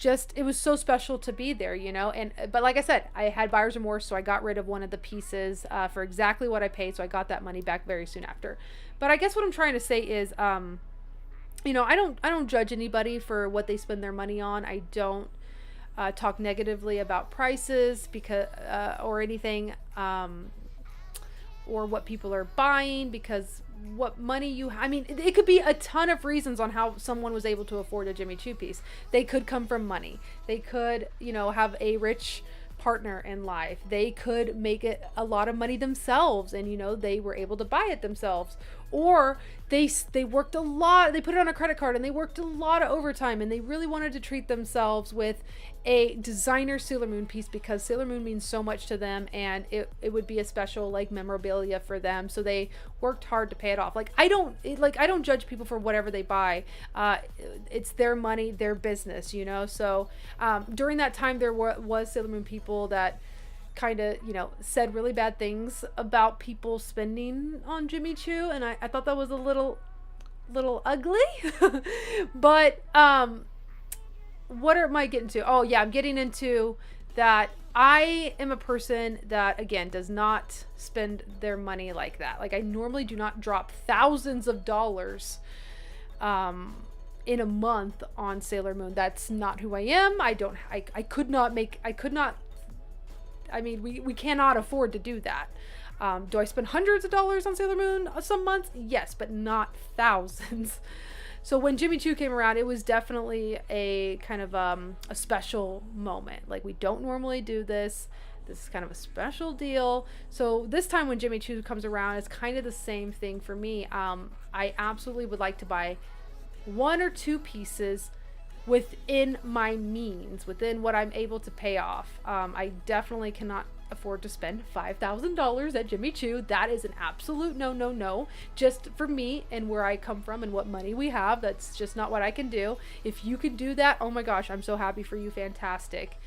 so special to be there, you know. But like I said, I had buyer's remorse, so I got rid of one of the pieces for exactly what I paid. So I got that money back very soon after. But I guess what I'm trying to say is, you know, I don't judge anybody for what they spend their money on. I don't talk negatively about prices because or anything, or what people are buying, because what money I mean, it could be a ton of reasons on how someone was able to afford a Jimmy Choo piece. They could come from money. They could, you know, have a rich partner in life. They could make it a lot of money themselves, and, you know, they were able to buy it themselves. Or they worked a lot, they put it on a credit card, and they worked a lot of overtime, and they really wanted to treat themselves with a designer Sailor Moon piece because Sailor Moon means so much to them, and it would be a special like memorabilia for them. So they worked hard to pay it off. I don't judge people for whatever they buy. It's their money, their business, you know. So during that time, there was Sailor Moon people that kind of, you know, said really bad things about people spending on Jimmy Choo, and I thought that was a little ugly. But what am I getting to? Oh yeah, I'm getting into that I am a person that, again, does not spend their money like that. Like, I normally do not drop thousands of dollars in a month on Sailor Moon. That's not who I am. I mean, we cannot afford to do that. Do I spend hundreds of dollars on Sailor Moon some months? Yes, but not thousands. So when Jimmy Choo came around, it was definitely a kind of a special moment. Like, we don't normally do this. This is kind of a special deal. So this time when Jimmy Choo comes around, it's kind of the same thing for me. I absolutely would like to buy 1 or 2 pieces within my means, within what I'm able to pay off. I definitely cannot afford to spend $5,000 at Jimmy Choo. That is an absolute no. Just for me and where I come from and what money we have, that's just not what I can do. If you could do that, oh my gosh, I'm so happy for you. Fantastic.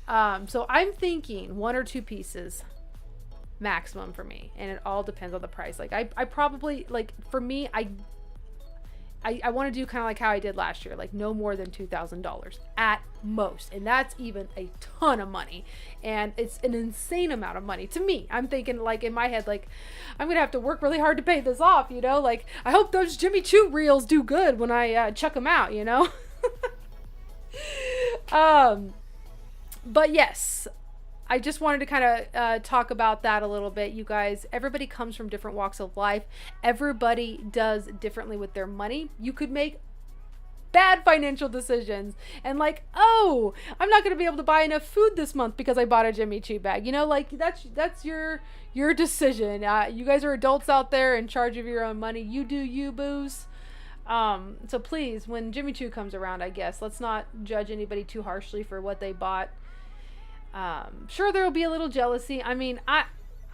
So I'm thinking 1 or 2 pieces maximum for me, and it all depends on the price. Like, I probably, like, for me, I want to do kind of like how I did last year, like no more than $2,000 at most. And that's even a ton of money. And it's an insane amount of money to me. I'm thinking, like, in my head, like, I'm going to have to work really hard to pay this off, you know? Like, I hope those Jimmy Choo reels do good when I chuck them out, you know? But yes, I just wanted to kind of talk about that a little bit, you guys. Everybody comes from different walks of life. Everybody does differently with their money. You could make bad financial decisions and like, oh, I'm not going to be able to buy enough food this month because I bought a Jimmy Choo bag. You know, like that's your decision. You guys are adults out there in charge of your own money. You do you, booze. So please, when Jimmy Choo comes around, I guess, let's not judge anybody too harshly for what they bought. Sure, there will be a little jealousy. I mean,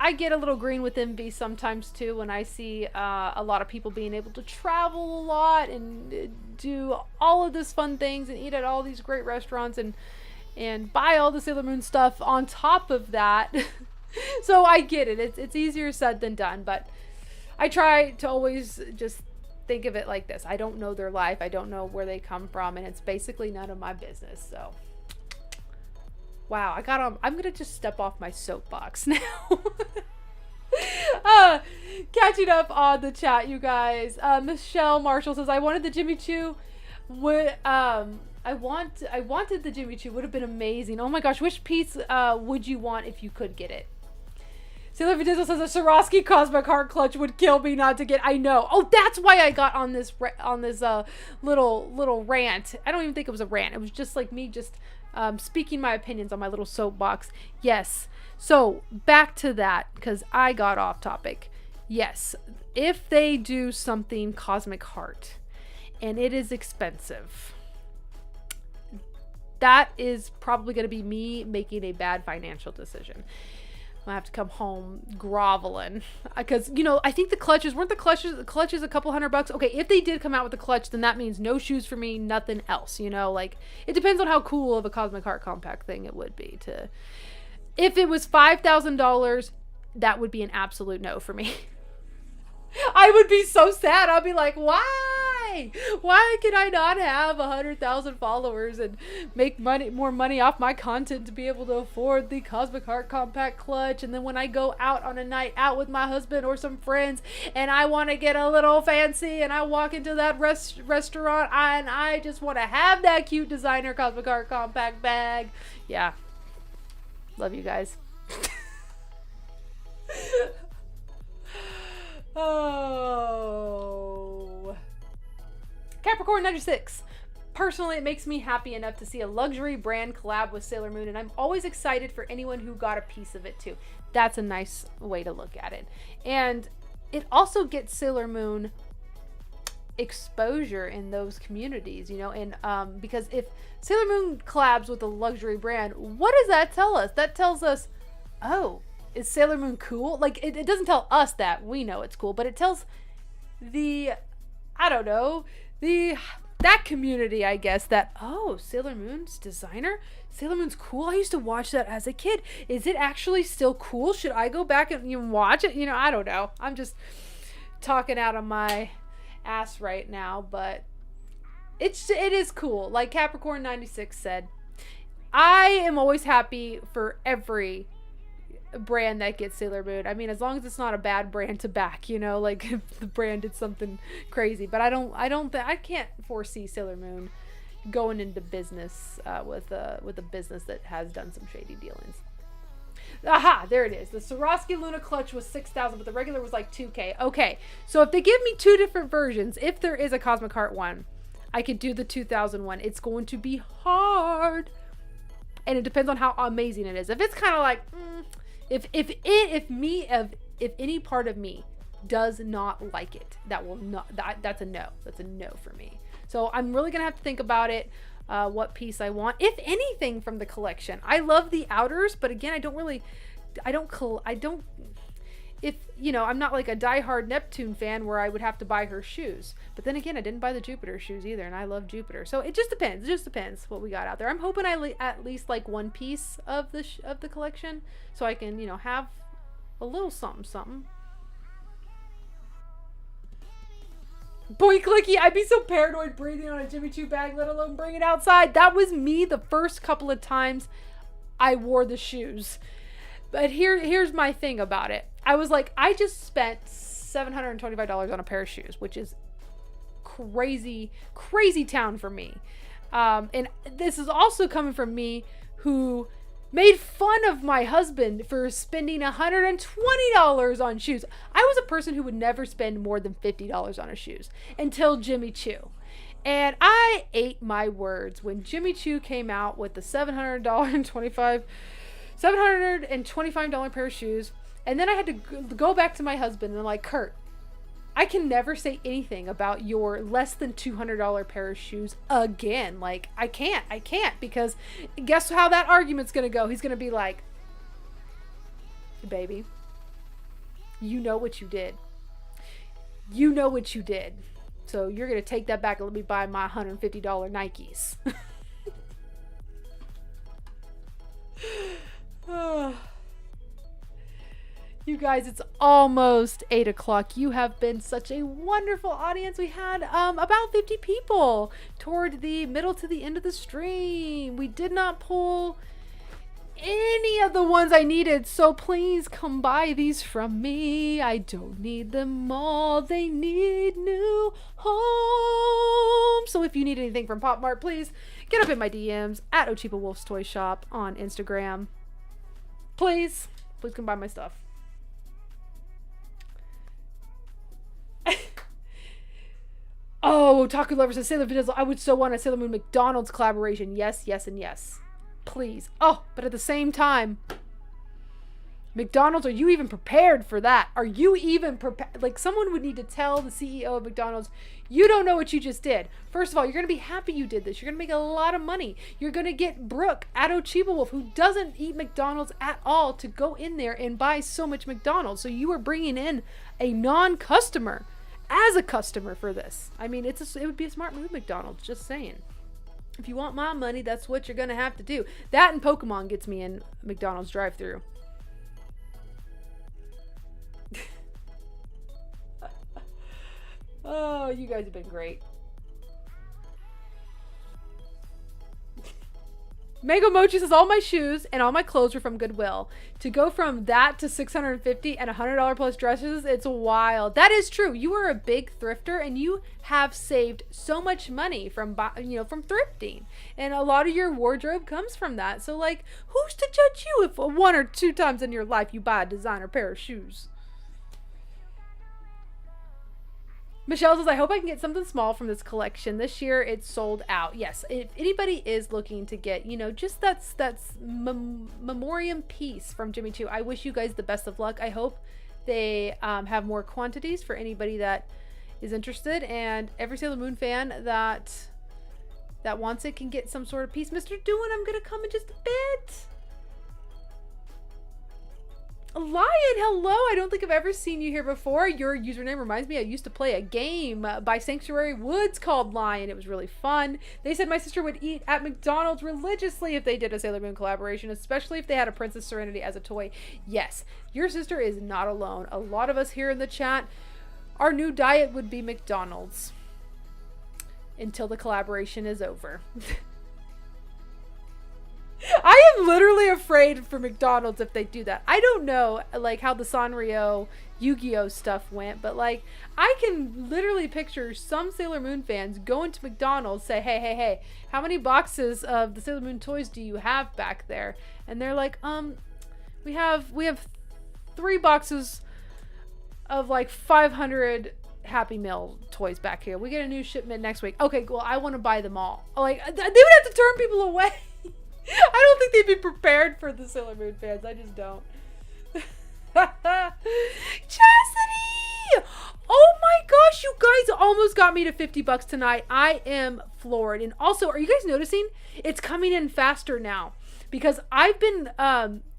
I get a little green with envy sometimes too when I see a lot of people being able to travel a lot and do all of this fun things and eat at all these great restaurants and buy all the Sailor Moon stuff on top of that. So I get it. It's easier said than done, but I try to always just think of it like this. I don't know their life. I don't know where they come from, and it's basically none of my business. So wow, I'm gonna just step off my soapbox now. Catching up on the chat, you guys. Michelle Marshall says, I wanted the Jimmy Choo. I wanted the Jimmy Choo. Would have been amazing. Oh my gosh, which piece would you want if you could get it? Sailor Vidizzle says a Swarovski Cosmic Heart clutch would kill me not to get. I know. Oh, that's why I got on this little rant. I don't even think it was a rant. It was just like me just speaking my opinions on my little soapbox. Yes. So back to that, because I got off topic. Yes, if they do something Cosmic Heart and it is expensive, that is probably going to be me making a bad financial decision. I have to come home groveling because, you know, I think the clutches weren't the clutches a couple $100. Okay, if they did come out with the clutch, then that means no shoes for me, nothing else, you know, like it depends on how cool of a Cosmic Heart compact thing it would be. If it was $5,000, that would be an absolute no for me. I would be so sad. I'd be like, why can I not have 100,000 followers and make more money off my content to be able to afford the Cosmic Heart compact clutch? And then when I go out on a night out with my husband or some friends and I want to get a little fancy and I walk into that restaurant and I just want to have that cute designer Cosmic Heart compact bag. Yeah. Love you guys. Oh. Capricorn 96. Personally, it makes me happy enough to see a luxury brand collab with Sailor Moon, and I'm always excited for anyone who got a piece of it too. That's a nice way to look at it. And it also gets Sailor Moon exposure in those communities, you know, and because if Sailor Moon collabs with a luxury brand, what does that tell us? That tells us, oh, is Sailor Moon cool? Like, it doesn't tell us that we know it's cool, but it tells that community, I guess, that, oh, Sailor Moon's designer? Sailor Moon's cool? I used to watch that as a kid. Is it actually still cool? Should I go back and watch it? You know, I don't know. I'm just talking out of my ass right now, but it is cool. Like Capricorn 96 said, I am always happy for every brand that gets Sailor Moon. I mean, as long as it's not a bad brand to back, you know, like if the brand did something crazy. But I can't foresee Sailor Moon going into business with a business that has done some shady dealings. Aha, there it is. The Swarovski Luna clutch was $6,000, but the regular was like $2,000. Okay, so if they give me two different versions, if there is a Cosmic Heart one, I could do the 2,000 one. It's going to be hard, and it depends on how amazing it is. If it's kind of like, if any part of me does not like it, that's a no. That's a no for me. So I'm really gonna have to think about it. What piece I want, if anything, from the collection. I love the outers, but again, if you know, I'm not like a diehard Neptune fan where I would have to buy her shoes. But then again, I didn't buy the Jupiter shoes either, and I love Jupiter. So it just depends. It just depends what we got out there. I'm hoping I at least like one piece of the collection, so I can, you know, have a little something. Boy clicky, I'd be so paranoid breathing on a Jimmy Choo bag, let alone bring it outside. That was me the first couple of times I wore the shoes. But here's my thing about it. I was like, I just spent $725 on a pair of shoes, which is crazy town for me. And this is also coming from me who made fun of my husband for spending $120 on shoes. I was a person who would never spend more than $50 on his shoes until Jimmy Choo. And I ate my words when Jimmy Choo came out with the $725 pair of shoes. And then I had to go back to my husband and like, Kurt, I can never say anything about your less than $200 pair of shoes again. Like, I can't, because guess how that argument's going to go? He's going to be like, baby, you know what you did. You know what you did. So you're going to take that back and let me buy my $150 Nikes. You guys, it's almost 8 o'clock. You have been such a wonderful audience. We had about 50 people toward the middle to the end of the stream. We did not pull any of the ones I needed, so please come buy these from me. I don't need them all. They need new homes. So if you need anything from Pop Mart, please get up in my DMs at Ochiba Wolf's Toy Shop on Instagram. Please come buy my stuff. Oh, Taco Lover says Sailor Vanilla. I would so want a Sailor Moon McDonald's collaboration. Yes, yes, and yes. Please. Oh, but at the same time, McDonald's, are you even prepared for that? Are you even prepared? Like, someone would need to tell the CEO of McDonald's, you don't know what you just did. First of all, you're going to be happy you did this. You're going to make a lot of money. You're going to get Brooke at Ochiba Wolf, who doesn't eat McDonald's at all, to go in there and buy so much McDonald's. So you are bringing in a non-customer as a customer for this. I mean, it would be a smart move, McDonald's, just saying. If you want my money, that's what you're going to have to do. That and Pokemon gets me in McDonald's drive-thru. Oh, you guys have been great. Mango Mochi says all my shoes and all my clothes were from Goodwill. To go from that to $650 and $100 plus dresses, it's wild. That is true. You are a big thrifter and you have saved so much money from thrifting. And a lot of your wardrobe comes from that. So like, who's to judge you if 1 or 2 times in your life you buy a designer pair of shoes? Michelle says, I hope I can get something small from this collection. This year it's sold out. Yes, if anybody is looking to get, just that's memoriam piece from Jimmy Choo, I wish you guys the best of luck. I hope they have more quantities for anybody that is interested, and every Sailor Moon fan that wants it can get some sort of piece. Mr. Doohan, I'm going to come in just a bit. Lion, hello. I don't think I've ever seen you here before. Your username reminds me I used to play a game by Sanctuary Woods called Lion. It was really fun. They said my sister would eat at McDonald's religiously if they did a Sailor Moon collaboration, especially if they had a Princess Serenity as a toy. Yes, your sister is not alone. A lot of us here in the chat, our new diet would be McDonald's until the collaboration is over. I am literally afraid for McDonald's if they do that. I don't know like how the Sanrio Yu-Gi-Oh stuff went, but like I can literally picture some Sailor Moon fans going to McDonald's, say, hey, how many boxes of the Sailor Moon toys do you have back there? And they're like, we have 3 boxes of like 500 Happy Meal toys back here. We get a new shipment next week. Okay, well, I want to buy them all. Like, they would have to turn people away. I don't think they'd be prepared for the Sailor Moon fans. I just don't. Chastity! Oh my gosh, you guys almost got me to $50 tonight. I am floored. And also, are you guys noticing? It's coming in faster now. Because I've been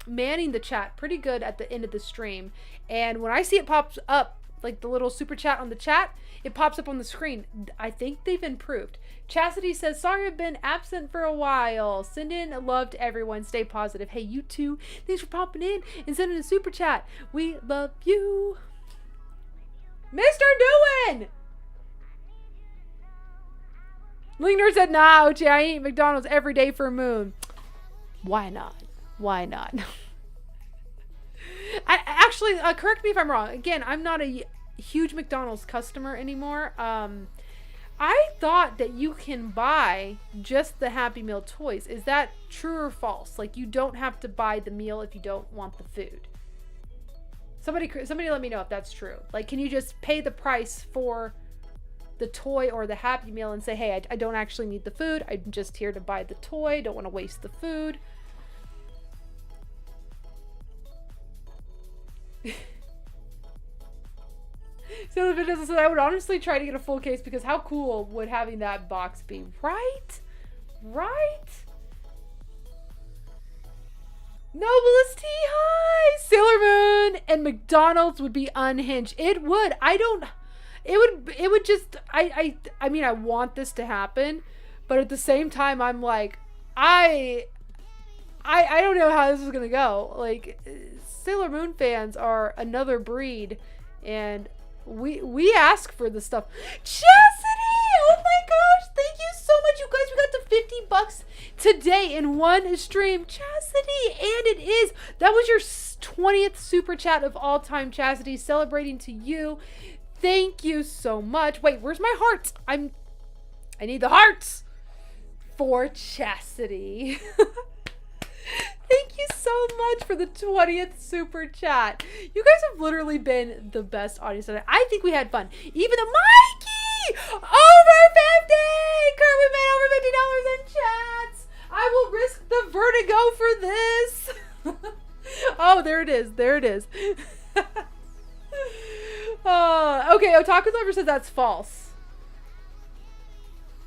manning the chat pretty good at the end of the stream. And when I see it pops up, like the little super chat on the chat, it pops up on the screen. I think they've improved. Chastity says, sorry I've been absent for a while. Send in love to everyone. Stay positive. Hey, you too. Thanks for popping in and sending a super chat. We love you. Mr. Doohan! Lingner said, nah, Ochi, I eat McDonald's every day for Moon. Why not? Why not? Actually, correct me if I'm wrong. Again, I'm not a huge McDonald's customer anymore. I thought that you can buy just the Happy Meal toys. Is that true or false? Like, you don't have to buy the meal if you don't want the food. Somebody let me know if that's true. Like, can you just pay the price for the toy or the Happy Meal and say, hey, I don't actually need the food. I'm just here to buy the toy. Don't want to waste the food. So the video says, I would honestly try to get a full case because how cool would having that box be? Right? Right? Noblest T High! Sailor Moon and McDonald's would be unhinged. It would. It would just, I mean, I want this to happen, but at the same time, I'm like, I don't know how this is gonna go. Like, Sailor Moon fans are another breed, and we ask for this stuff. Chastity! Oh my gosh, thank you so much, you guys. We got to 50 bucks today in one stream. Chastity, and it is, that was your 20th super chat of all time, Chastity, celebrating to you. Thank you so much. Wait, where's my hearts? I need the hearts for Chastity. Thank you so much for the 20th super chat. You guys have literally been the best audience tonight. I think we had fun. Even the Mikey! Over 50! Kurt, we made over $50 in chats. I will risk the vertigo for this. Oh, there it is. There it is. Okay, Otaku Lover says that's false.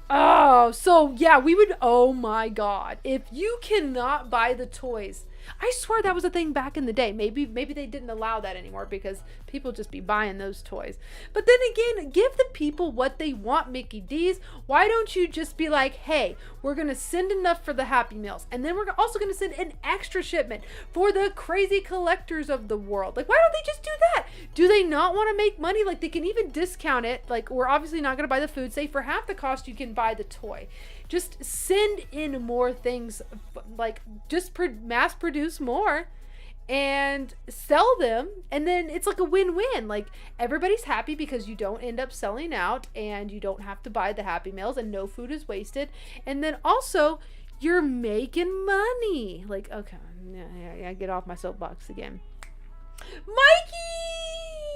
Oh, so yeah, we would, oh my god, if you cannot buy the toys, I swear that was a thing back in the day. Maybe they didn't allow that anymore because people just be buying those toys. But then again, give the people what they want, Mickey D's. Why don't you just be like, hey, we're going to send enough for the Happy Meals. And then we're also going to send an extra shipment for the crazy collectors of the world. Like, why don't they just do that? Do they not want to make money? Like, they can even discount it. Like, we're obviously not going to buy the food. Say for half the cost, you can buy the toy. Just send in more things, like just mass produce more and sell them, and then it's like a win-win. Like, everybody's happy because you don't end up selling out and you don't have to buy the Happy Meals and no food is wasted, and then also you're making money. Like, okay, yeah, get off my soapbox again. Mikey!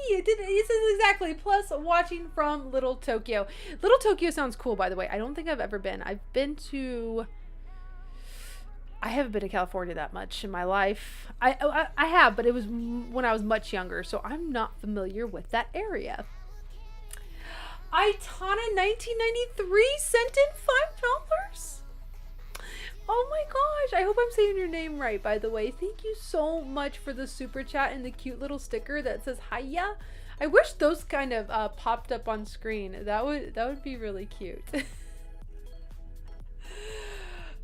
He says exactly. Plus, watching from Little Tokyo. Little Tokyo sounds cool, by the way. I don't think I've ever been. I haven't been to California that much in my life. I have, but it was when I was much younger, so I'm not familiar with that area. Itana 1993 sent in $5. Oh my gosh, I hope I'm saying your name right, by the way. Thank you so much for the super chat and the cute little sticker that says hiya. I wish those kind of popped up on screen. That would be really cute.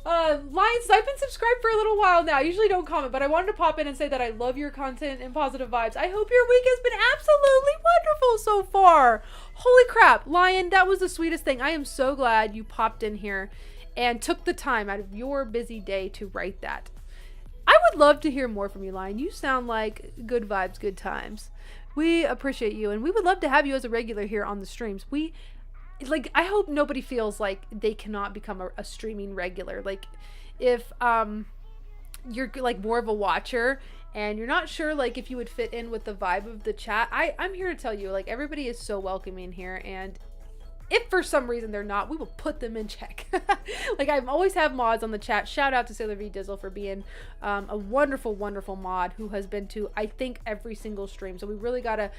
Lions, I've been subscribed for a little while now. I usually don't comment, but I wanted to pop in and say that I love your content and positive vibes. I hope your week has been absolutely wonderful so far. Holy crap, Lion, that was the sweetest thing. I am so glad you popped in here and took the time out of your busy day to write that. I would love to hear more from you, Lion. You sound like good vibes, good times. We appreciate you, and we would love to have you as a regular here on the streams. I hope nobody feels like they cannot become a streaming regular. Like, if you're like more of a watcher and you're not sure like if you would fit in with the vibe of the chat, I'm here to tell you, like, everybody is so welcoming here, and if for some reason they're not, we will put them in check. Like, I always have mods on the chat. Shout out to Sailor V Dizzle for being a wonderful, wonderful mod who has been to, I think, every single stream. So we really gotta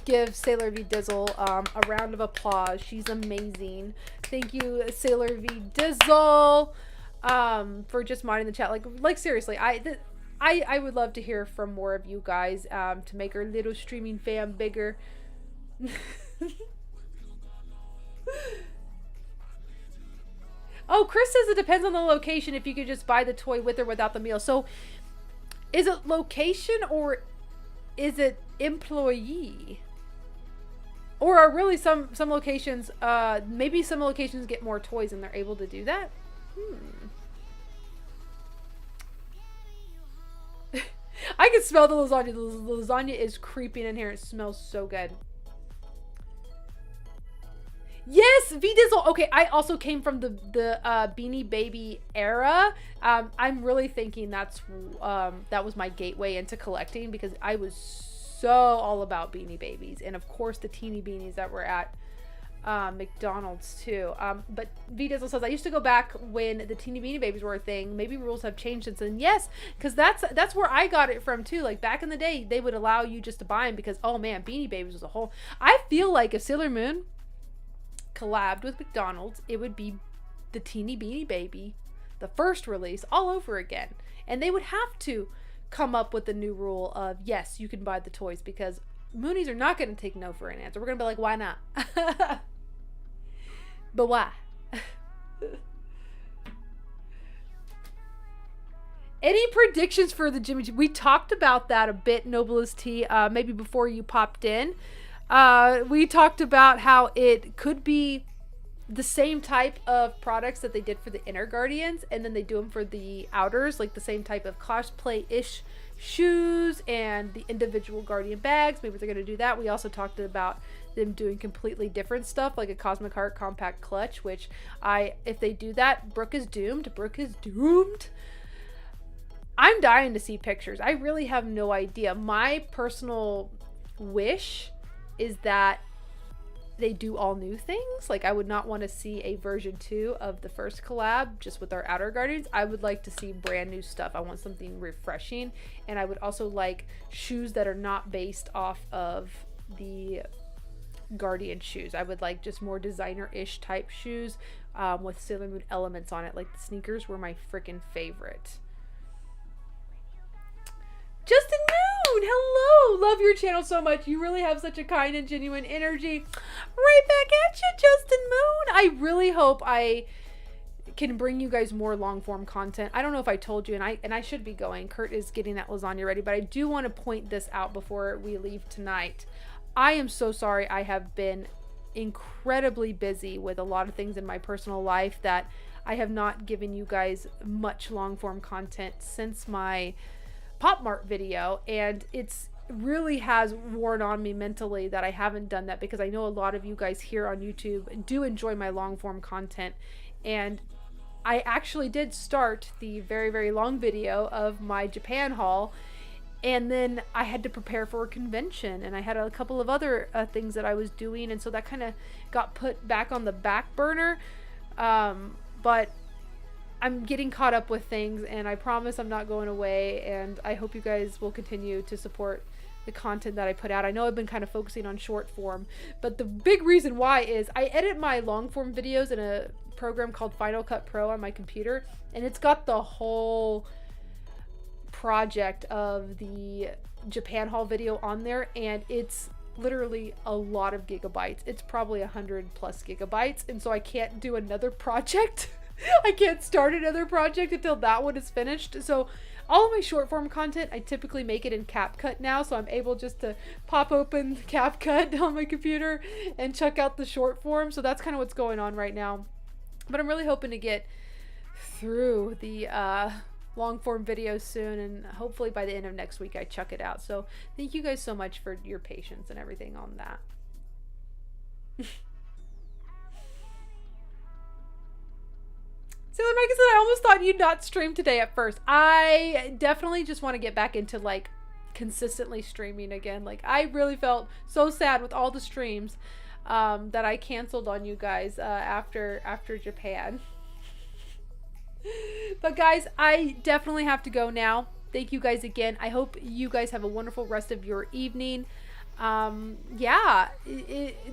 give Sailor V Dizzle a round of applause. She's amazing. Thank you, Sailor V Dizzle, for just modding the chat. Like seriously, I would love to hear from more of you guys to make our little streaming fam bigger. Oh, Chris says it depends on the location if you could just buy the toy with or without the meal. So is it location or is it employee? Or are really some locations, maybe some locations get more toys and they're able to do that? I can smell the lasagna. The lasagna is creeping in here. It smells so good. Yes, V Dizzle. Okay, I also came from the Beanie Baby era. I'm really thinking that was my gateway into collecting, because I was so all about Beanie Babies, and of course the teeny beanies that were at McDonald's too. But V Dizzle says, I used to go back when the teeny beanie babies were a thing. Maybe rules have changed since then. Yes, because that's where I got it from too. Like back in the day, they would allow you just to buy them because, oh man, Beanie Babies was a whole. I feel like if Sailor Moon collabed with McDonald's, it would be the teeny beanie baby, the first release, all over again. And they would have to come up with a new rule of, yes, you can buy the toys, because Moonies are not going to take no for an answer. We're going to be like, why not? But why? Any predictions for the Jimmy G? We talked about that a bit, Noblest T, maybe before you popped in. We talked about how it could be the same type of products that they did for the Inner Guardians, and then they do them for the Outers, like the same type of cosplay-ish shoes and the individual Guardian bags. Maybe they're going to do that. We also talked about them doing completely different stuff, like a Cosmic Heart compact clutch, which if they do that, Brooke is doomed. Brooke is doomed. I'm dying to see pictures. I really have no idea. My personal wish is that they do all new things. Like, I would not want to see a version 2 of the first collab just with our Outer Guardians. I would like to see brand new stuff. I want something refreshing, and I would also like shoes that are not based off of the Guardian shoes. I would like just more designer-ish type shoes with Sailor Moon elements on it. Like the sneakers were my freaking favorite. Justin Moon, hello! Love your channel so much. You really have such a kind and genuine energy. Right back at you, Justin Moon. I really hope I can bring you guys more long form content. I don't know if I told you, and I should be going. Kurt is getting that lasagna ready, but I do want to point this out before we leave tonight. I am so sorry. I have been incredibly busy with a lot of things in my personal life that I have not given you guys much long form content since my Pop Mart video, and it's really has worn on me mentally that I haven't done that, because I know a lot of you guys here on YouTube do enjoy my long form content, and I actually did start the very, very long video of my Japan haul, and then I had to prepare for a convention, and I had a couple of other things that I was doing, and so that kind of got put back on the back burner, but I'm getting caught up with things, and I promise I'm not going away, and I hope you guys will continue to support the content that I put out. I know I've been kind of focusing on short form, but the big reason why is I edit my long form videos in a program called Final Cut Pro on my computer, and it's got the whole project of the Japan haul video on there, and it's literally a lot of gigabytes. It's probably 100+ gigabytes, and so I can't do another project. I can't start another project until that one is finished. So all of my short form content, I typically make it in CapCut now, so I'm able just to pop open CapCut on my computer and check out the short form. So that's kind of what's going on right now. But I'm really hoping to get through the long form videos soon, and hopefully by the end of next week I chuck it out. So thank you guys so much for your patience and everything on that. Sailor Mike said, I almost thought you'd not stream today at first. I definitely just want to get back into like consistently streaming again. Like, I really felt so sad with all the streams that I canceled on you guys after Japan. But guys, I definitely have to go now. Thank you guys again. I hope you guys have a wonderful rest of your evening. Yeah,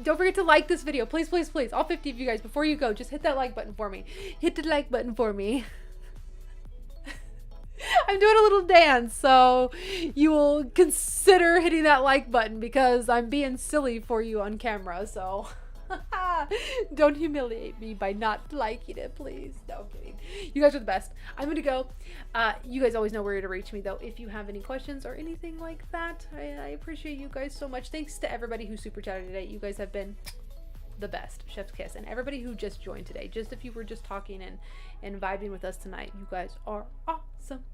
don't forget to like this video, please, please, please. All 50 of you guys, before you go, just hit that like button for me. Hit the like button for me. I'm doing a little dance, so you will consider hitting that like button, because I'm being silly for you on camera. So don't humiliate me by not liking it, please. No, I'm kidding. You guys are the best. I'm gonna go. You guys always know where to reach me, though, if you have any questions or anything like that. I appreciate you guys so much. Thanks to everybody who super chatted today. You guys have been the best. Chef's kiss. And everybody who just joined today, just if you were just talking and vibing with us tonight, you guys are awesome.